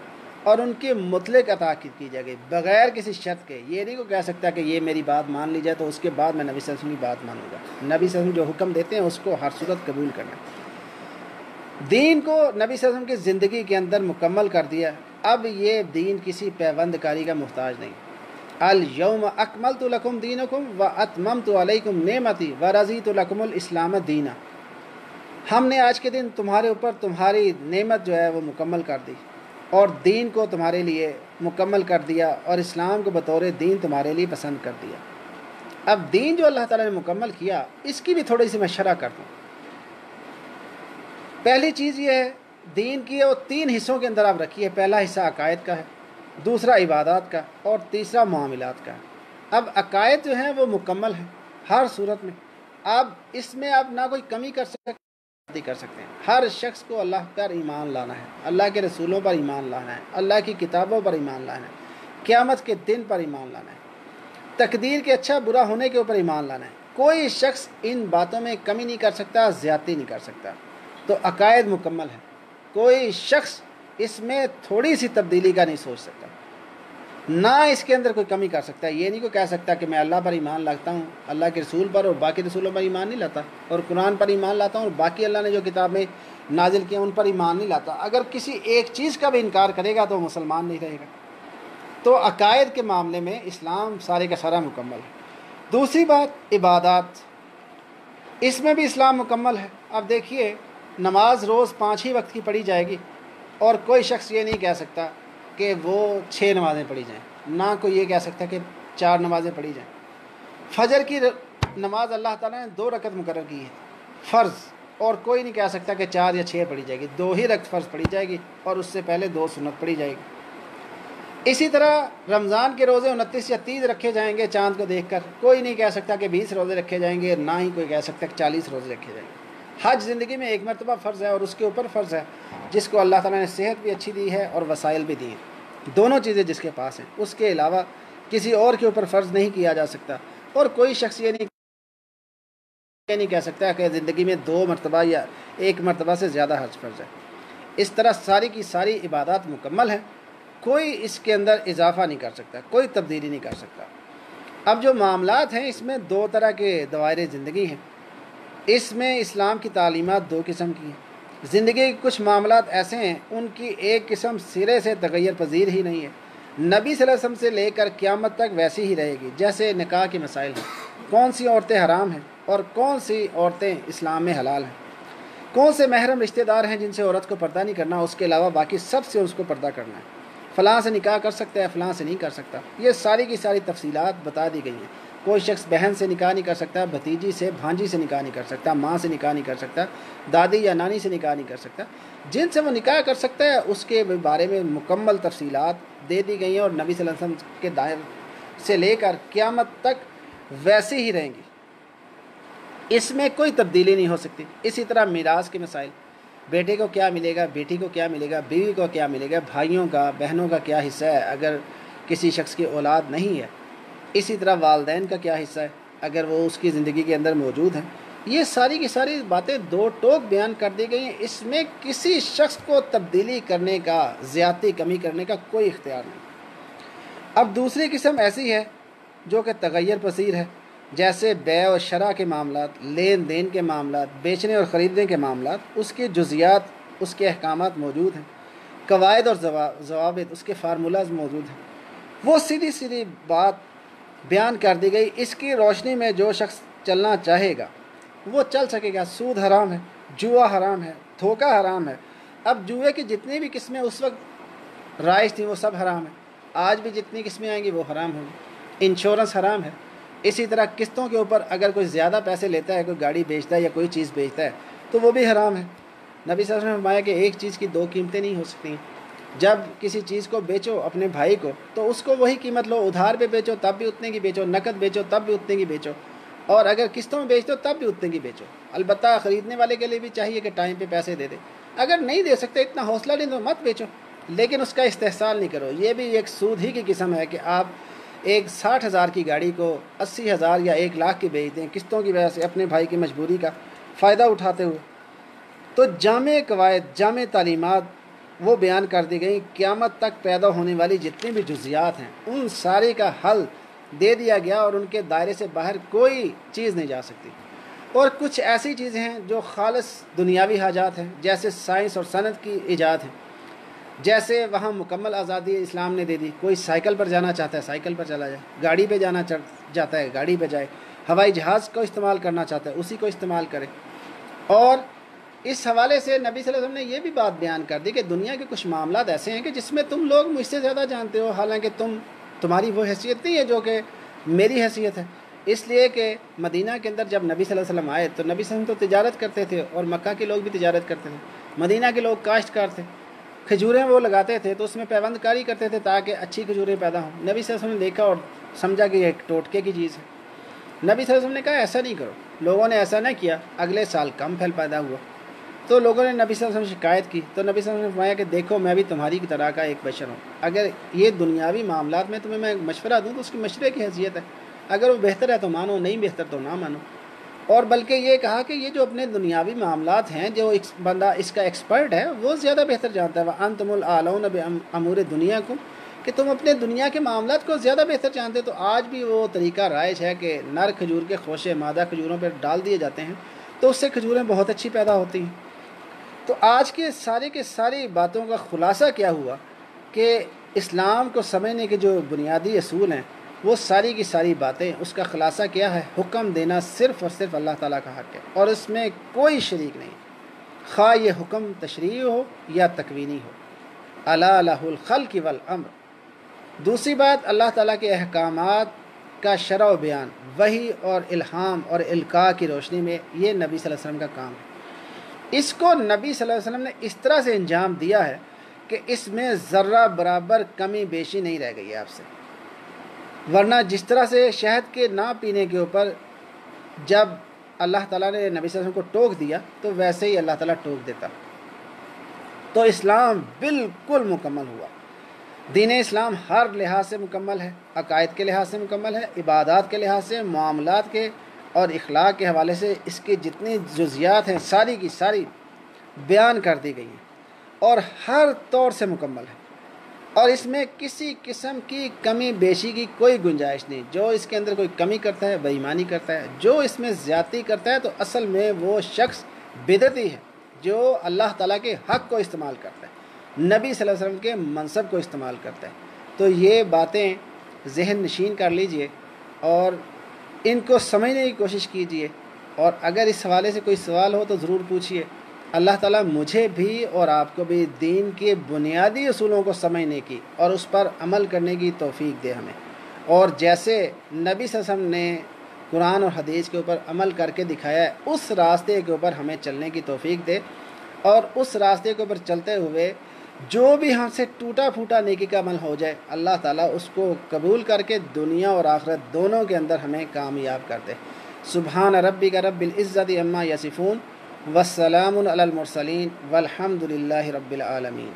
اور ان کی مطلق عطا کی جا گئی بغیر کسی شرط کے۔ یہ نہیں کوئی کہہ سکتا کہ یہ میری بات مان لی جائے تو اس کے بعد میں نبی صلی اللہ علیہ وسلم کی بات مانوں گا۔ نبی صلی اللہ علیہ وسلم جو حکم دیتے ہیں اس کو ہر صورت قبول کرنا۔ دین کو نبی صلی اللہ علیہ وسلم کی زندگی کے اندر مکمل کر دیا۔ اب یہ دین کسی پیوند کاری کا محتاج نہیں۔ الیوم اکملت لکم دینکم واتممت علیکم نعمتی ورضیت لکم الاسلام دینا، ہم نے آج کے دن تمہارے اوپر تمہاری نعمت جو ہے وہ مکمل کر دی اور دین کو تمہارے لیے مکمل کر دیا، اور اسلام کو بطور دین تمہارے لیے پسند کر دیا۔ اب دین جو اللہ تعالیٰ نے مکمل کیا اس کی بھی تھوڑی سی میں شرح کر دوں۔ پہلی چیز یہ ہے، دین کی وہ 3 حصوں کے اندر آپ رکھیے۔ پہلا حصہ عقائد کا ہے، دوسرا عبادات کا، اور تیسرا معاملات کا۔ اب عقائد جو ہیں وہ مکمل ہیں ہر صورت میں، اب اس میں آپ نہ کوئی کمی کر سکتے ہیں۔ ہر شخص کو اللہ پر ایمان لانا ہے، اللہ کے رسولوں پر ایمان لانا ہے، اللہ کی کتابوں پر ایمان لانا ہے، قیامت کے دن پر ایمان لانا ہے، تقدیر کے اچھا برا ہونے کے اوپر ایمان لانا ہے۔ کوئی شخص ان باتوں میں کمی نہیں کر سکتا، زیادتی نہیں کر سکتا۔ تو عقائد مکمل ہے، کوئی شخص اس میں تھوڑی سی تبدیلی کا نہیں سوچ سکتا، نہ اس کے اندر کوئی کمی کر سکتا ہے۔ یہ نہیں کوئی کہہ سکتا کہ میں اللہ پر ایمان لاتا ہوں، اللہ کے رسول پر اور باقی رسولوں پر ایمان نہیں لاتا، اور قرآن پر ایمان لاتا ہوں اور باقی اللہ نے جو کتابیں نازل کی ہیں ان پر ایمان نہیں لاتا۔ اگر کسی ایک چیز کا بھی انکار کرے گا تو وہ مسلمان نہیں رہے گا۔ تو عقائد کے معاملے میں اسلام سارے کا سارا مکمل ہے۔ دوسری بات، عبادات، اس میں بھی اسلام مکمل ہے۔ اب دیکھیے، نماز روز 5 ہی وقت کی پڑھی جائے گی، اور کوئی شخص یہ نہیں کہہ سکتا کہ وہ 6 نمازیں پڑھی جائیں، نہ کوئی یہ کہہ سکتا کہ 4 نمازیں پڑھی جائیں۔ فجر کی نماز اللہ تعالیٰ نے 2 رکعت مقرر کی ہے فرض، اور کوئی نہیں کہہ سکتا کہ 4 یا 6 پڑھی جائے گی، 2 ہی رکعت فرض پڑھی جائے گی، اور اس سے پہلے 2 سنت پڑھی جائے گی۔ اسی طرح رمضان کے روزے 29 یا 30 رکھے جائیں گے چاند کو دیکھ کر، کوئی نہیں کہہ سکتا کہ 20 روزے رکھے جائیں گے، نہ ہی کوئی کہہ سکتا کہ 40 روزے رکھے جائیں گے۔ حج زندگی میں 1 مرتبہ فرض ہے، اور اس کے اوپر فرض ہے جس کو اللہ تعالیٰ نے صحت بھی اچھی دی ہے اور وسائل بھی دی ہیں، دونوں چیزیں جس کے پاس ہیں، اس کے علاوہ کسی اور کے اوپر فرض نہیں کیا جا سکتا۔ اور کوئی شخص یہ نہیں کہہ سکتا کہ زندگی میں 2 مرتبہ یا 1 مرتبہ سے زیادہ حج فرض ہے۔ اس طرح ساری کی ساری عبادات مکمل ہیں، کوئی اس کے اندر اضافہ نہیں کر سکتا، کوئی تبدیلی نہیں کر سکتا۔ اب جو معاملات ہیں اس میں 2 طرح کے دائرے زندگی ہیں۔ اس میں اسلام کی تعلیمات 2 قسم کی ہیں۔ زندگی کے کچھ معاملات ایسے ہیں ان کی ایک قسم سرے سے تغیر پذیر ہی نہیں ہے، نبی صلی اللہ علیہ وسلم سے لے کر قیامت تک ویسی ہی رہے گی۔ جیسے نکاح کے مسائل ہیں، کون سی عورتیں حرام ہیں اور کون سی عورتیں اسلام میں حلال ہیں، کون سے محرم رشتہ دار ہیں جن سے عورت کو پردہ نہیں کرنا، اس کے علاوہ باقی سب سے اس کو پردہ کرنا ہے، فلاں سے نکاح کر سکتا ہے، فلاں سے نہیں کر سکتا۔ یہ ساری کی ساری تفصیلات بتا دی گئی ہیں۔ کوئی شخص بہن سے نکاح نہیں کر سکتا، بھتیجی سے، بھانجی سے نکاح نہیں کر سکتا، ماں سے نکاح نہیں کر سکتا، دادی یا نانی سے نکاح نہیں کر سکتا۔ جن سے وہ نکاح کر سکتا ہے اس کے بارے میں مکمل تفصیلات دے دی گئی ہیں، اور نبی صلی اللہ علیہ وسلم کے دائر سے لے کر قیامت تک ویسے ہی رہیں گی۔ اس میں کوئی تبدیلی نہیں ہو سکتی۔ اسی طرح میراث کے مسائل، بیٹے کو کیا ملے گا، بیٹی کو کیا ملے گا، بیوی کو کیا ملے گا، بھائیوں کا بہنوں کا کیا حصہ ہے اگر کسی شخص کی اولاد نہیں ہے، اسی طرح والدین کا کیا حصہ ہے اگر وہ اس کی زندگی کے اندر موجود ہیں۔ یہ ساری کی ساری باتیں دو ٹوک بیان کر دی گئی ہیں، اس میں کسی شخص کو تبدیلی کرنے کا، زیادتی کمی کرنے کا کوئی اختیار نہیں۔ اب دوسری قسم ایسی ہے جو کہ تغیر پذیر ہے، جیسے بیع و شرع کے معاملات، لین دین کے معاملات، بیچنے اور خریدنے کے معاملات، اس کے جزیات، اس کے احکامات موجود ہیں، قواعد اور ضوابط، اس کے فارمولاز موجود ہیں۔ وہ سیدھی سیدھی بات بیان کر دی گئی، اس کی روشنی میں جو شخص چلنا چاہے گا وہ چل سکے گا۔ سود حرام ہے، جوا حرام ہے، دھوکہ حرام ہے۔ اب جوئے کی جتنی بھی قسمیں اس وقت رائج تھیں وہ سب حرام ہیں، آج بھی جتنی قسمیں آئیں گی وہ حرام ہوں گی۔ انشورنس حرام ہے، اسی طرح قسطوں کے اوپر اگر کوئی زیادہ پیسے لیتا ہے، کوئی گاڑی بیچتا ہے یا کوئی چیز بیچتا ہے تو وہ بھی حرام ہے۔ نبی صلی اللہ علیہ وسلم نے فرمایا کہ ایک چیز کی دو قیمتیں نہیں ہو سکتی۔ جب کسی چیز کو بیچو اپنے بھائی کو تو اس کو وہی قیمت لو، ادھار پہ بیچو تب بھی اتنے کی بیچو، نقد بیچو تب بھی اتنے کی بیچو، اور اگر قسطوں میں بیچ دو تب بھی اتنے کی بیچو۔ البتہ خریدنے والے کے لیے بھی چاہیے کہ ٹائم پہ پیسے دے دے، اگر نہیں دے سکتے، اتنا حوصلہ نہیں تو مت بیچو، لیکن اس کا استحصال نہیں کرو۔ یہ بھی ایک سود ہی کی قسم ہے کہ آپ ایک 60,000 کی گاڑی کو 80,000 یا 1,00,000 کی بیچ دیں قسطوں کی وجہ سے، اپنے بھائی کی مجبوری کا فائدہ اٹھاتے ہوئے۔ تو جامع قواعد، جامع تعلیمات وہ بیان کر دی گئی، قیامت تک پیدا ہونے والی جتنی بھی جزیات ہیں ان سارے کا حل دے دیا گیا، اور ان کے دائرے سے باہر کوئی چیز نہیں جا سکتی۔ اور کچھ ایسی چیزیں ہیں جو خالص دنیاوی حاجات ہیں، جیسے سائنس اور صنعت کی ایجاد ہیں، جیسے وہاں مکمل آزادی اسلام نے دے دی، کوئی سائیکل پر جانا چاہتا ہے سائیکل پر چلا جائے، گاڑی پہ جانا چاہتا ہے گاڑی پہ جائے، ہوائی جہاز کو استعمال کرنا چاہتا ہے اسی کو استعمال کرے۔ اور اس حوالے سے نبی صلی اللہ علیہ وسلم نے یہ بھی بات بیان کر دی کہ دنیا کے کچھ معاملات ایسے ہیں کہ جس میں تم لوگ مجھ سے زیادہ جانتے ہو، حالانکہ تمہاری وہ حیثیت نہیں ہے جو کہ میری حیثیت ہے۔ اس لیے کہ مدینہ کے اندر جب نبی صلی اللہ علیہ وسلم آئے تو نبی صلی اللہ علیہ وسلم تو تجارت کرتے تھے، اور مکہ کے لوگ بھی تجارت کرتے تھے، مدینہ کے لوگ کاشتکار تھے، کھجوریں وہ لگاتے تھے تو اس میں پیوند کاری کرتے تھے تاکہ اچھی کھجوریں پیدا ہوں۔ نبی صلی اللہ علیہ وسلم نے دیکھا اور سمجھا کہ یہ ایک ٹوٹکے کی چیز ہے۔ نبی صلی اللہ علیہ وسلم نے کہا ایسا نہیں کرو، لوگوں نے ایسا نہ کیا، اگلے سال کم پھل پیدا ہوا، تو لوگوں نے نبی صلی اللہ علیہ وسلم سے شکایت کی، تو نبی صلی اللہ علیہ وسلم نے فرمایا کہ دیکھو میں بھی تمہاری کی طرح کا ایک بشر ہوں، اگر یہ دنیاوی معاملات میں تمہیں میں مشورہ دوں تو اس کی مشورے کی حیثیت ہے، اگر وہ بہتر ہے تو مانو، نہیں بہتر تو نہ مانو۔ اور بلکہ یہ کہا کہ یہ جو اپنے دنیاوی معاملات ہیں، جو ایک بندہ اس کا ایکسپرٹ ہے وہ زیادہ بہتر جانتا ہے، وَأَنْتُمُ الْأَعْلَوْنَ بِأَمُورِ دُنْيَاكُمْ، کہ تم اپنے دنیا کے معاملات کو زیادہ بہتر جانتے۔ تو آج بھی وہ طریقہ رائج ہے کہ نر کھجور کے خوشے مادہ کھجوروں پہ ڈال دیے جاتے ہیں تو اس سے کھجوریں بہت اچھی پیدا ہوتی ہیں۔ تو آج کے ساری باتوں کا خلاصہ کیا ہوا کہ اسلام کو سمجھنے کے جو بنیادی اصول ہیں وہ ساری کی ساری باتیں، اس کا خلاصہ کیا ہے؟ حکم دینا صرف اور صرف اللہ تعالیٰ کا حق ہے، اور اس میں کوئی شریک نہیں، خواہ یہ حکم تشریعی ہو یا تکوینی ہو۔ الا لہ الخلق والامر۔ دوسری بات، اللہ تعالیٰ کے احکامات کا شرع و بیان، وحی اور الہام اور القاء کی روشنی میں یہ نبی صلی اللہ علیہ وسلم کا کام ہے۔ اس کو نبی صلی اللہ علیہ وسلم نے اس طرح سے انجام دیا ہے کہ اس میں ذرہ برابر کمی بیشی نہیں رہ گئی ہے آپ سے، ورنہ جس طرح سے شہد کے نہ پینے کے اوپر جب اللہ تعالیٰ نے نبی صلی اللہ علیہ وسلم کو ٹوک دیا تو ویسے ہی اللہ تعالیٰ ٹوک دیتا۔ تو اسلام بالکل مکمل ہوا، دین اسلام ہر لحاظ سے مکمل ہے، عقائد کے لحاظ سے مکمل ہے، عبادات کے لحاظ سے، معاملات کے اور اخلاق کے حوالے سے اس کی جتنی جزیات ہیں ساری کی ساری بیان کر دی گئی ہیں، اور ہر طور سے مکمل ہے، اور اس میں کسی قسم کی کمی بیشی کی کوئی گنجائش نہیں۔ جو اس کے اندر کوئی کمی کرتا ہے بے ایمانی کرتا ہے، جو اس میں زیادتی کرتا ہے تو اصل میں وہ شخص بدعتی ہے جو اللہ تعالیٰ کے حق کو استعمال کرتا ہے، نبی صلی اللہ علیہ وسلم کے منصب کو استعمال کرتا ہے۔ تو یہ باتیں ذہن نشین کر لیجئے اور ان کو سمجھنے کی کوشش کیجئے، اور اگر اس حوالے سے کوئی سوال ہو تو ضرور پوچھیے۔ اللہ تعالیٰ مجھے بھی اور آپ کو بھی دین کے بنیادی اصولوں کو سمجھنے کی اور اس پر عمل کرنے کی توفیق دے ہمیں، اور جیسے نبی صلی اللہ علیہ وسلم نے قرآن اور حدیث کے اوپر عمل کر کے دکھایا ہے اس راستے کے اوپر ہمیں چلنے کی توفیق دے، اور اس راستے کے اوپر چلتے ہوئے جو بھی ہم سے ٹوٹا پھوٹا نیکی کا عمل ہو جائے اللہ تعالیٰ اس کو قبول کر کے دنیا اور آخرت دونوں کے اندر ہمیں کامیاب کر دے۔ سبحان ربک رب العزت عما یصفون والسلام علی المرسلین والحمد للہ رب العالمین۔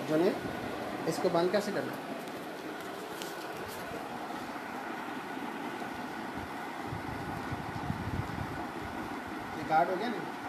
جنید اس کو بند کیسے کرنا ہے؟ ریکارڈ ہو گیا نا؟